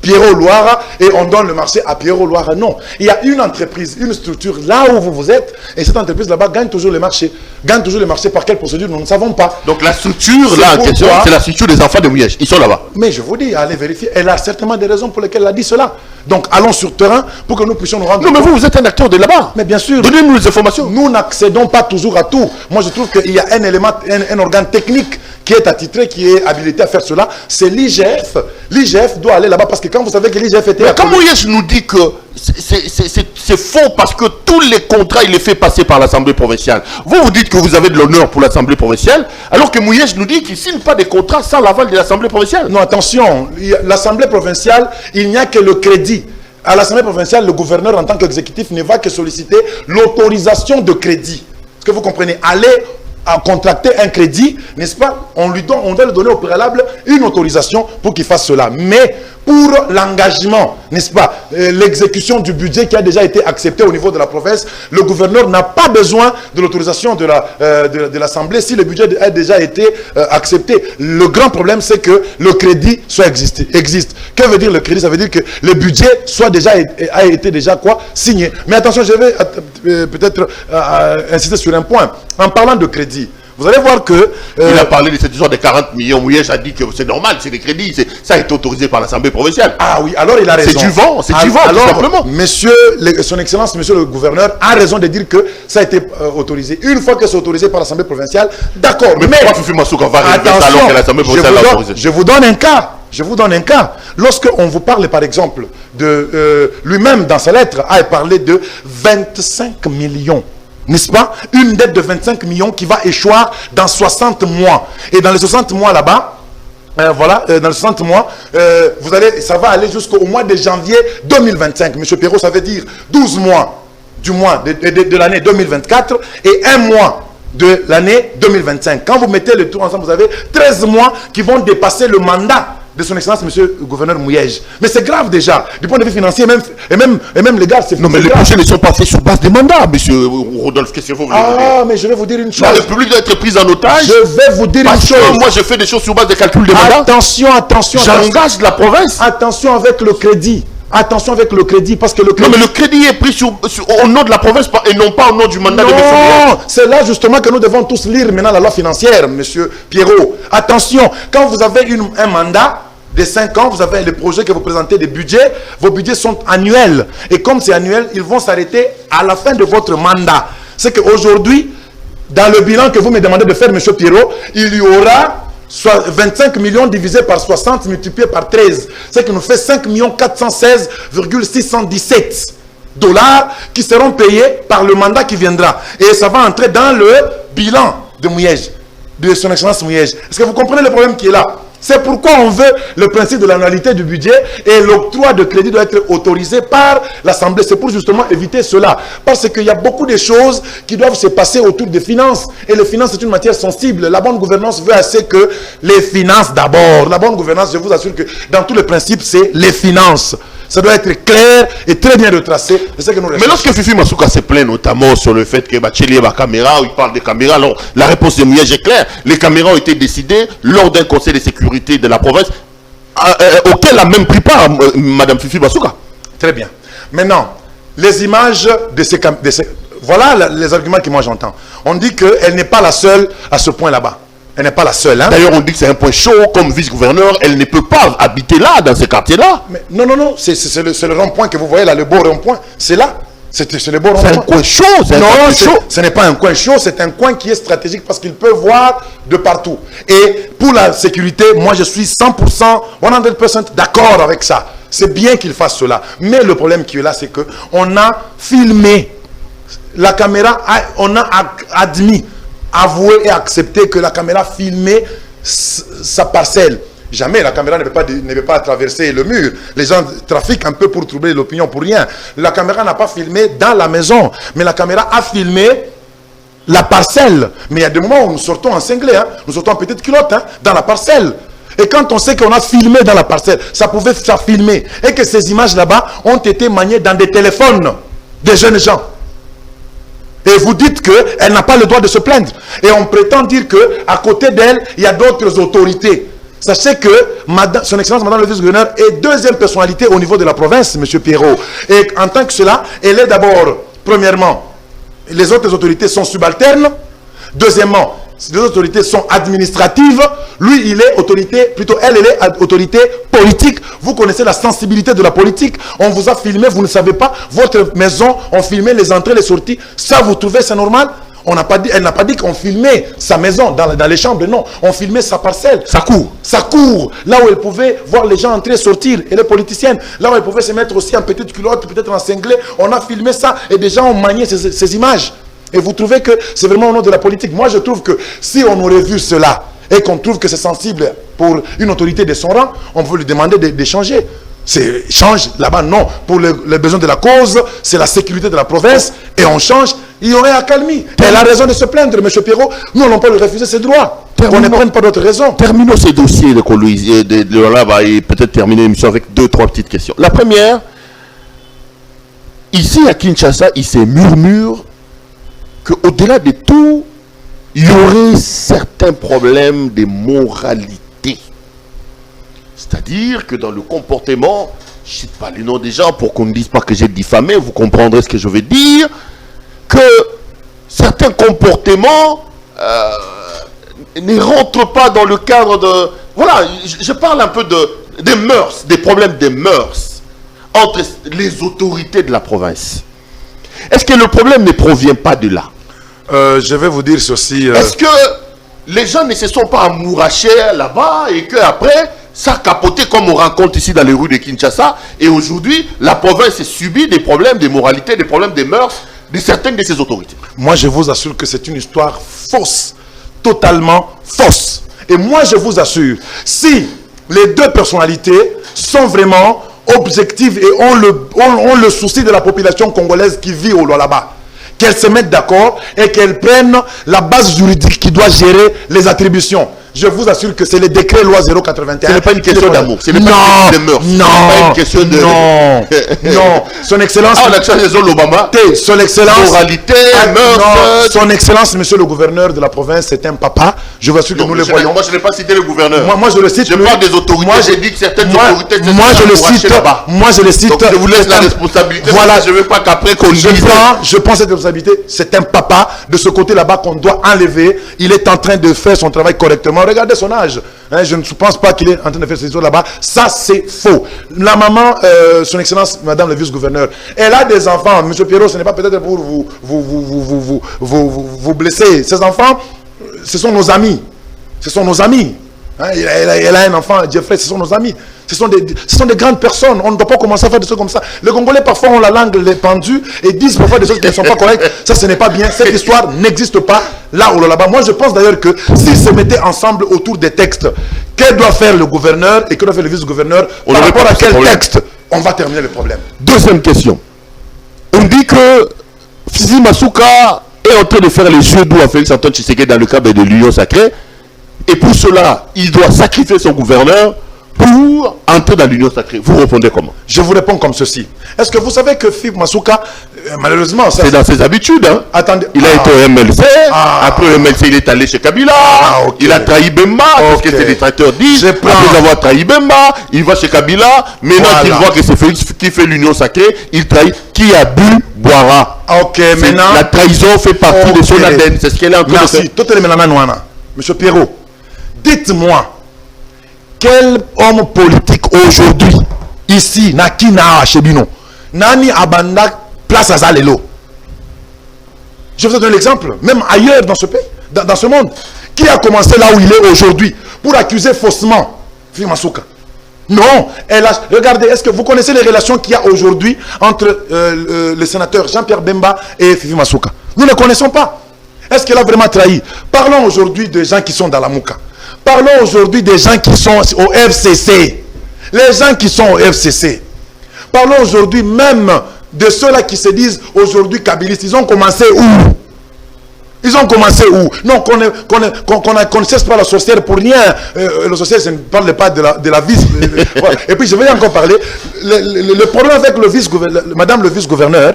Pierrot Loira et on donne le marché à Pierrot Loira. Non, il y a une entreprise, une structure là où vous êtes et cette entreprise là-bas gagne toujours les marchés. Gagne toujours les marchés par quelle procédure, nous ne savons pas. Donc la structure là en question, c'est la structure des enfants de Mouyej. Ils sont là-bas. Mais je vous dis, allez vérifier. Elle a certainement des raisons pour lesquelles elle a dit cela. Donc allons sur terrain pour que nous puissions nous rendre compte. Non, mais vous êtes un acteur de là-bas. Mais bien sûr. Donnez-nous les informations. Nous n'accédons pas toujours à tout. Moi je trouve qu'il y a un élément, un organe technique qui est attitré, qui est habilité à faire cela, c'est l'IGF. L'IGF doit aller là-bas parce que quand vous savez que l'IGF était... Mais quand Mouyej nous dit que c'est faux parce que tous les contrats, il les fait passer par l'Assemblée provinciale. Vous dites que vous avez de l'honneur pour l'Assemblée provinciale, alors que Mouyej nous dit qu'il ne signe pas des contrats sans l'aval de l'Assemblée provinciale. Non, attention, l'Assemblée provinciale, il n'y a que le crédit. À l'Assemblée provinciale, le gouverneur en tant qu'exécutif ne va que solliciter l'autorisation de crédit. Est-ce que vous comprenez? Aller à contracter un crédit, n'est-ce pas? On doit lui donner au préalable une autorisation pour qu'il fasse cela. Mais pour l'engagement, n'est-ce pas, l'exécution du budget qui a déjà été accepté au niveau de la province, le gouverneur n'a pas besoin de l'autorisation de l'Assemblée si le budget a déjà été accepté. Le grand problème, c'est que le crédit existe. Que veut dire le crédit? Ça veut dire que le budget a été déjà quoi? Signé. Mais attention, je vais peut-être insister sur un point. En parlant de crédit, vous allez voir que... il a parlé de cette histoire de 40 millions. Mouyej a dit que c'est normal, c'est des crédits. Ça a été autorisé par l'Assemblée provinciale. Ah oui, alors il a raison. C'est du vent, tout simplement. Monsieur, son excellence, monsieur le gouverneur, a raison de dire que ça a été autorisé. Une fois que c'est autorisé par l'Assemblée provinciale, d'accord. Mais pourquoi Fifi Masuka va répéter alors que l'Assemblée provinciale l'a autorisé? Je vous donne un cas. Je vous donne un cas. Lorsqu'on vous parle, par exemple, de... lui-même, dans sa lettre, a parlé de 25 millions. N'est-ce pas? Une dette de 25 millions qui va échoir dans 60 mois. Et dans les 60 mois là-bas, dans les 60 mois, ça va aller jusqu'au mois de janvier 2025. Monsieur Pierrot, ça veut dire 12 mois du mois de l'année 2024 et 1 mois de l'année 2025. Quand vous mettez le tout ensemble, vous avez 13 mois qui vont dépasser le mandat de son excellence, monsieur le gouverneur Mouyej. Mais c'est grave déjà, du point de vue financier et même légal. Non, mais les projets ne sont pas faits sur base des mandats, monsieur Rodolphe. Qu'est-ce que vous voulez dire? Mais je vais vous dire une chose. La République doit être prise en otage. Je vais vous dire une chose. Moi, je fais des choses sur base des calculs des mandats. Attention. J'engage la province. Attention avec le crédit. Attention avec le crédit, parce que le crédit... Non, mais le crédit est pris au nom de la province et non pas au nom du mandat de monsieur Mouyej. Non, c'est là justement que nous devons tous lire maintenant la loi financière, monsieur Pierrot. Attention, quand vous avez un mandat de 5 ans, vous avez les projets que vous présentez, des budgets, vos budgets sont annuels. Et comme c'est annuel, ils vont s'arrêter à la fin de votre mandat. C'est qu'aujourd'hui, dans le bilan que vous me demandez de faire, monsieur Pierrot, il y aura... soit 25 millions divisé par 60 multiplié par 13, ce qui nous fait 5 416,617 $ qui seront payés par le mandat qui viendra. Et ça va entrer dans le bilan de Mouyej, de son excellence Mouyej. Est-ce que vous comprenez le problème qui est là? C'est pourquoi on veut le principe de l'annualité du budget et l'octroi de crédit doit être autorisé par l'Assemblée. C'est pour justement éviter cela. Parce qu'il y a beaucoup de choses qui doivent se passer autour des finances. Et les finances, c'est une matière sensible. La bonne gouvernance veut assez que les finances d'abord. La bonne gouvernance, je vous assure que dans tous les principes, c'est les finances. Ça doit être clair et très bien retracé. Mais lorsque Fifi Masuka se plaint notamment sur le fait que Bacheli y a caméra, il parle des caméras, alors la réponse de Mouyej est claire. Les caméras ont été décidées lors d'un conseil de sécurité de la province auquel n'a même pris part Madame Fifi Masuka. Très bien. Maintenant, les images de ces caméras, voilà les arguments que moi j'entends. On dit qu'elle n'est pas la seule à ce point là-bas. Elle n'est pas la seule. Hein? D'ailleurs, on dit que c'est un point chaud. Comme vice-gouverneur, elle ne peut pas habiter là, dans ce quartier-là. Non. C'est le rond-point que vous voyez là, le beau rond-point. C'est là. C'est le bon C'est un coin chaud, non, ce n'est pas un coin chaud, c'est un coin qui est stratégique parce qu'il peut voir de partout. Et pour la sécurité, moi je suis 100%, 100% d'accord avec ça. C'est bien qu'il fasse cela. Mais le problème qui est là, c'est qu'on a filmé la caméra, on a admis, avoué et accepté que la caméra filmait sa parcelle. Jamais la caméra ne peut pas traverser le mur. Les gens trafiquent un peu pour troubler l'opinion pour rien. La caméra n'a pas filmé dans la maison, mais la caméra a filmé la parcelle. Mais il y a des moments où nous sortons en cinglé, hein, nous sortons en petite culotte, hein, dans la parcelle. Et quand on sait qu'on a filmé dans la parcelle, ça pouvait faire filmer. Et que ces images là-bas ont été maniées dans des téléphones des jeunes gens. Et vous dites qu'elle n'a pas le droit de se plaindre. Et on prétend dire qu'à côté d'elle, il y a d'autres autorités. Sachez que son Excellence Madame le vice-gouverneur est deuxième personnalité au niveau de la province, M. Pierrot. Et en tant que cela, elle est d'abord, premièrement, les autres autorités sont subalternes. Deuxièmement, les autorités sont administratives. Lui, il est autorité, plutôt elle est autorité politique. Vous connaissez la sensibilité de la politique. On vous a filmé, vous ne savez pas. Votre maison, on filmait les entrées, les sorties. Ça, vous trouvez, c'est normal? Elle n'a pas dit qu'on filmait sa maison dans les chambres, non. On filmait sa parcelle. Sa cour. Sa cour. Là où elle pouvait voir les gens entrer et sortir. Elle est politicienne. Là où elle pouvait se mettre aussi en petite culotte, peut-être en cinglé. On a filmé ça et des gens ont manié ces images. Et vous trouvez que c'est vraiment au nom de la politique? Moi, je trouve que si on aurait vu cela et qu'on trouve que c'est sensible pour une autorité de son rang, on peut lui demander de changer. Change là-bas, non. Pour les besoins de la cause, c'est la sécurité de la province et on change. Il y aurait accalmie. Elle a raison de se plaindre, M. Pierrot. Nous, on peut lui refuser ses droits. On ne prenne pas d'autres raisons. Terminons ces dossiers de là-bas et peut-être terminer l'émission avec 2-3 petites questions. La première, ici à Kinshasa, il se murmure qu'au-delà de tout, il y aurait certains problèmes de moralité. C'est-à-dire que dans le comportement, je ne cite pas les noms des gens pour qu'on ne dise pas que j'ai diffamé, vous comprendrez ce que je veux dire, que certains comportements ne rentrent pas dans le cadre de... Voilà, je parle un peu des mœurs, des problèmes des mœurs entre les autorités de la province. Est-ce que le problème ne provient pas de là? Je vais vous dire ceci. Est-ce que les gens ne se sont pas amourachés là-bas et qu'après, ça a capoté comme on rencontre ici dans les rues de Kinshasa et aujourd'hui, la province subit des problèmes de moralité, des problèmes de mœurs de certaines de ses autorités? Moi, je vous assure que c'est une histoire fausse, totalement fausse. Et moi, je vous assure, si les deux personnalités sont vraiment objectives et ont le souci de la population congolaise qui vit au là-bas, qu'elles se mettent d'accord et qu'elles prennent la base juridique qui doit gérer les attributions. Je vous assure que c'est le décret loi 081. Ce n'est pas une question d'amour, ce n'est pas une question de mœurs. Non, pas une question de... non, son excellence... Ah, l'action des l'Obama. Son excellence... Moralité, mœurs... Son excellence, monsieur le gouverneur de la province, c'est un papa. Je vous assure que nous le voyons. Moi, je n'ai pas cité le gouverneur. Moi, je le cite. Je parle des autorités. Moi, j'ai dit que certaines autorités... Moi, je le cite. Moi, je le cite. Donc, je vous laisse la responsabilité. Voilà. Je ne veux pas qu'après qu'on dise... Je prends cette responsabilité. C'est un papa de ce côté là-bas qu'on doit enlever. Il est en train de faire son travail correctement. Regardez son âge. Hein, je ne pense pas qu'il est en train de faire ces choses là-bas. Ça, c'est faux. La maman, son excellence, madame le vice-gouverneur, elle a des enfants. Monsieur Pierrot, ce n'est pas peut-être pour vous blesser. Ces enfants, ce sont nos amis. Ce sont nos amis. Hein, elle a un enfant, Jeffrey, ce sont nos amis. Ce sont des grandes personnes. On ne doit pas commencer à faire des choses comme ça. Les Congolais, parfois, ont la langue pendue et disent parfois des choses qui ne sont pas correctes. Ça, ce n'est pas bien. Cette histoire n'existe pas là ou là-bas. Moi, je pense d'ailleurs que s'ils se mettaient ensemble autour des textes, que doit faire le gouverneur et que doit faire le vice-gouverneur, par rapport à quel texte, on va terminer le problème. Deuxième question. On dit que Fizi Masuka est en train de faire les jeux doux à Félix Antoine Tshisekedi dans le cadre de l'Union sacrée. Et pour cela, il doit sacrifier son gouverneur pour entrer dans l'Union sacrée. Vous répondez comment? Je vous réponds comme ceci. Est-ce que vous savez que Fizi Masuka, malheureusement... C'est dans ses habitudes. Hein. Attendez. Il a été au MLC. Après le MLC, il est allé chez Kabila. Okay. Il a trahi Bemba. Parce que ces détracteurs disent. Après avoir trahi Bemba, il va chez Kabila. Maintenant qu'il voit que c'est Félix qui fait l'Union sacrée, il trahit. Qui a bu, boira. Ok, maintenant... La trahison fait partie de son ADN. C'est ce qu'elle est en train de faire. Merci. Monsieur Pierrot, dites-moi, quel homme politique aujourd'hui, ici, Nakina Chebino, Nani Abanda place à Zalelo. Je vous donne l'exemple, même ailleurs dans ce pays, dans ce monde. Qui a commencé là où il est aujourd'hui pour accuser faussement Fifi Masuka? Non, regardez, est-ce que vous connaissez les relations qu'il y a aujourd'hui entre le sénateur Jean-Pierre Bemba et Fifi Masuka? Nous ne connaissons pas. Est-ce qu'elle a vraiment trahi? Parlons aujourd'hui des gens qui sont dans la Mouka. Parlons aujourd'hui des gens qui sont au FCC. Les gens qui sont au FCC. Parlons aujourd'hui même de ceux-là qui se disent aujourd'hui kabylistes. Ils ont commencé où? Ils ont commencé où? Non, qu'on ne cesse pas la sorcière pour rien. Le sorcière, je ne parle pas de la vice. Voilà. Et puis je vais encore parler. Le problème avec madame le vice-gouverneur,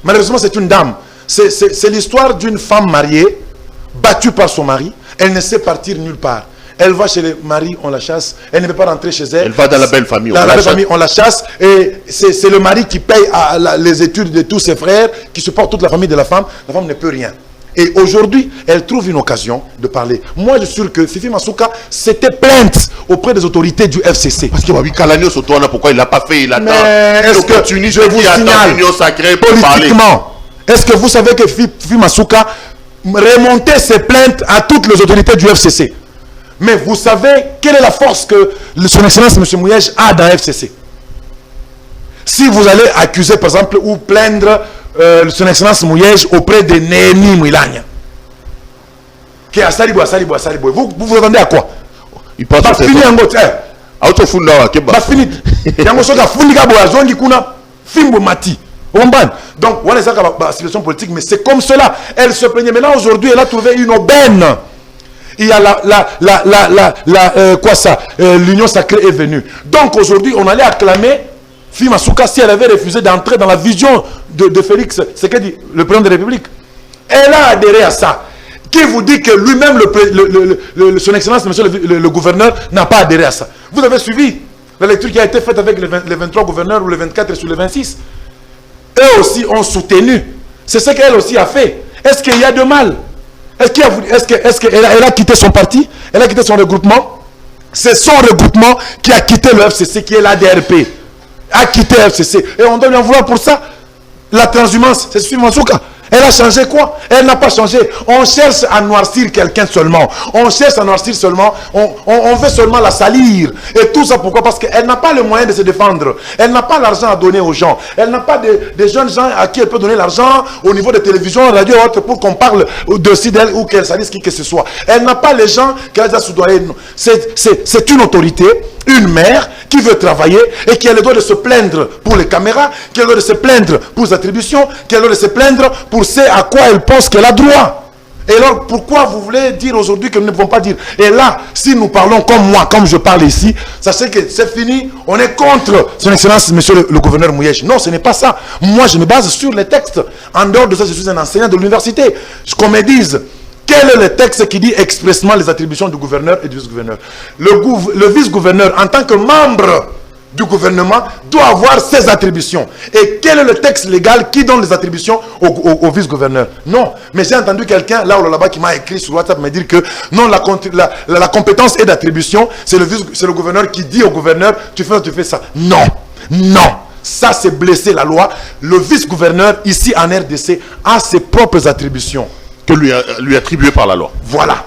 malheureusement c'est une dame. C'est l'histoire d'une femme mariée, battue par son mari. Elle ne sait partir nulle part. Elle va chez le mari, on la chasse. Elle ne peut pas rentrer chez elle. Elle va dans la belle famille. Dans la belle famille, on la chasse. Et c'est le mari qui paye les études de tous ses frères, qui supporte toute la famille de la femme. La femme ne peut rien. Et aujourd'hui, elle trouve une occasion de parler. Moi, je suis sûr que Fifi Masuka s'était plainte auprès des autorités du FCC. Parce que oui, Kalanio Sotoana, pourquoi il ne l'a pas fait? Il attend. Mais est-ce que je vous signale politiquement, est-ce que vous savez que Fifi Masuka remontait ses plaintes à toutes les autorités du FCC? Mais vous savez quelle est la force que son Excellence M. Mouyej a dans le FCC? Si vous allez accuser, par exemple, ou plaindre son Excellence Mouyej auprès de Némi Mouilania, qui est à Salibo, vous vous attendez à quoi? Il pense que fini en gros. Donc, voilà la situation politique, mais c'est comme cela. Elle se plaignait. Maintenant, aujourd'hui, elle a trouvé une aubaine. Il y a l'union sacrée est venue. Donc, aujourd'hui, on allait acclamer Fifi Masuka si elle avait refusé d'entrer dans la vision de Félix, c'est que dit le président de la République. Elle a adhéré à ça. Qui vous dit que lui-même, son Excellence, monsieur le gouverneur, n'a pas adhéré à ça? Vous avez suivi la lecture qui a été faite avec les 23 gouverneurs ou les 24 sur les 26. Eux aussi ont soutenu. C'est ce qu'elle aussi a fait. Est-ce qu'il y a de mal? Est-ce qu'elle a quitté son parti? Elle a quitté son regroupement? C'est son regroupement qui a quitté le FCC, qui est l'ADRP. A quitté le FCC. Et on doit lui en vouloir pour ça. La transhumance, c'est Fifi Masuka. Elle a changé quoi? Elle n'a pas changé. On cherche à noircir quelqu'un seulement. On cherche à noircir seulement. On veut seulement la salir. Et tout ça pourquoi? Parce qu'elle n'a pas le moyen de se défendre. Elle n'a pas l'argent à donner aux gens. Elle n'a pas des jeunes gens à qui elle peut donner l'argent au niveau de télévision, radio ou autre pour qu'on parle de d'elle ou qu'elle salisse qui que ce soit. Elle n'a pas les gens qu'elle a soudoyés. C'est une autorité, une mère qui veut travailler et qui a le droit de se plaindre pour les caméras, qui a le droit de se plaindre pour les attributions, qui a le droit de se plaindre pour ce à quoi elle pense qu'elle a droit. Et alors, pourquoi vous voulez dire aujourd'hui que nous ne pouvons pas dire? Et là, si nous parlons comme moi, comme je parle ici, sachez que c'est fini, on est contre son Excellence, monsieur le gouverneur Mouyej. Non, ce n'est pas ça. Moi, je me base sur les textes. En dehors de ça, je suis un enseignant de l'université. Qu'on me dise, quel est le texte qui dit expressément les attributions du gouverneur et du vice-gouverneur? Le vice-gouverneur, en tant que membre du gouvernement, doit avoir ses attributions. Et quel est le texte légal qui donne les attributions au vice-gouverneur? Non. Mais j'ai entendu quelqu'un, là-bas, qui m'a écrit sur WhatsApp, me dire que non, la compétence et d'attribution, c'est le gouverneur qui dit au gouverneur, tu fais ça. Non. Non. Ça, c'est blesser la loi. Le vice-gouverneur, ici en RDC, a ses propres attributions. Que lui attribué par la loi. Voilà.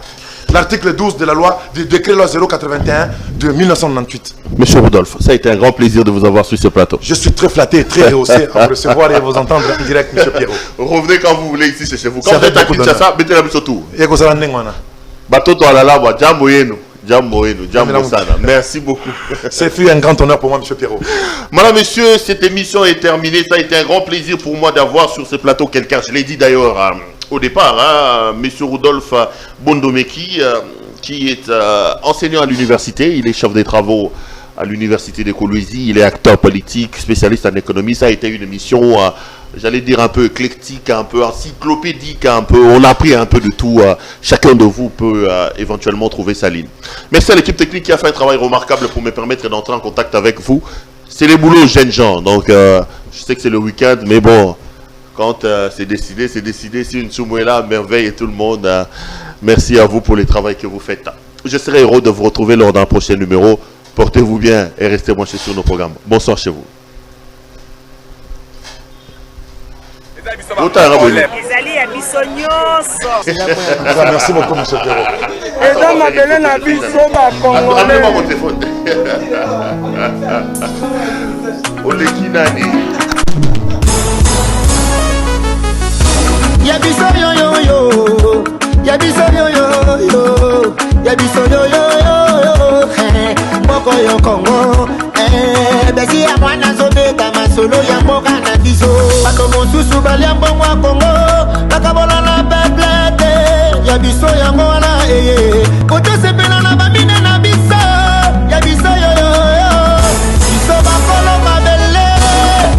L'article 12 de la loi, du décret loi 081 de 1998. Monsieur Rodolphe, ça a été un grand plaisir de vous avoir sur ce plateau. Je suis très flatté, très rehaussé à vous recevoir et à vous entendre en direct, monsieur Pierrot. Revenez quand vous voulez ici chez vous. Quand vous êtes à Kinshasa, mettez la mise autour. Et vous allez en Batoto Alalaba, Djamboyeno. Merci beaucoup. C'est un grand honneur pour moi, monsieur Pierrot. Madame, monsieur, cette émission est terminée. Ça a été un grand plaisir pour moi d'avoir sur ce plateau quelqu'un. Je l'ai dit d'ailleurs au départ, monsieur Rodolphe Bondomeki, qui est enseignant à l'université. Il est chef des travaux à l'université de Kolwezi. Il est acteur politique, spécialiste en économie. Ça a été une émission, j'allais dire un peu éclectique, un peu encyclopédique, on a appris un peu de tout. Chacun de vous peut éventuellement trouver sa ligne. Merci à l'équipe technique qui a fait un travail remarquable pour me permettre d'entrer en contact avec vous. C'est les boulots jeunes gens, donc je sais que c'est le week-end, mais bon, quand c'est décidé. Si une soumou est là, merveille et tout le monde. Merci à vous pour le travail que vous faites. Je serai heureux de vous retrouver lors d'un prochain numéro. Portez-vous bien et restez branchés sur nos programmes. Bonsoir chez vous. ezali ya biso nyonso. Merci beaucoup, monsieur Pierrot. eza mabele na biso bakongolais. oleki nani ya biso yoyoyo, ya biso yoyoyo, ya biso yoyoyo, moko yo Congo. Besi ya mwana zobeta masolo ya mboka na biso. Bato mosusu balia mbongo ya Congo, bakabola na peplete. Ya biso yango wana eye, koto sepela na bamine na biso. Ya biso yoyoyo, biso bakolo mabele.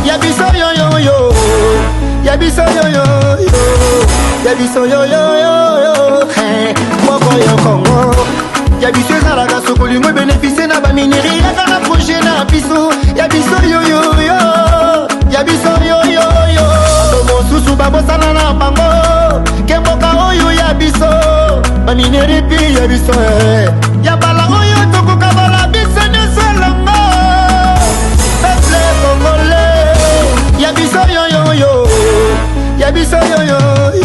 Ya biso yoyoyo, ya biso yoyoyo, ya biso yoyoyo, moko yo Congo. Ya biso ezalaka sokolingo bénéficie na bamineri yaka na projet na biso. Ya biso yoyoyo, ya biso yoyoyo, mosusu babosana na bango ke mboka oyo ya biso bamineri pi ya biso ya bala oyo tokoka bala biso nyonso elongo peuple congolais. Ya biso yoyoyo, ya biso yoyoyo.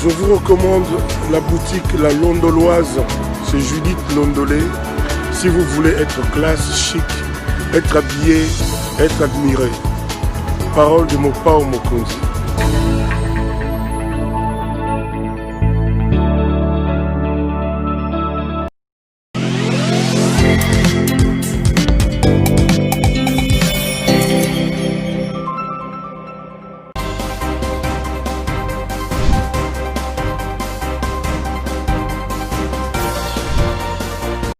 Je vous recommande la boutique La Londoloise, c'est Judith Londolé. Si vous voulez être classe, chic, être habillé, être admiré. Parole de Mopao Mokonzi.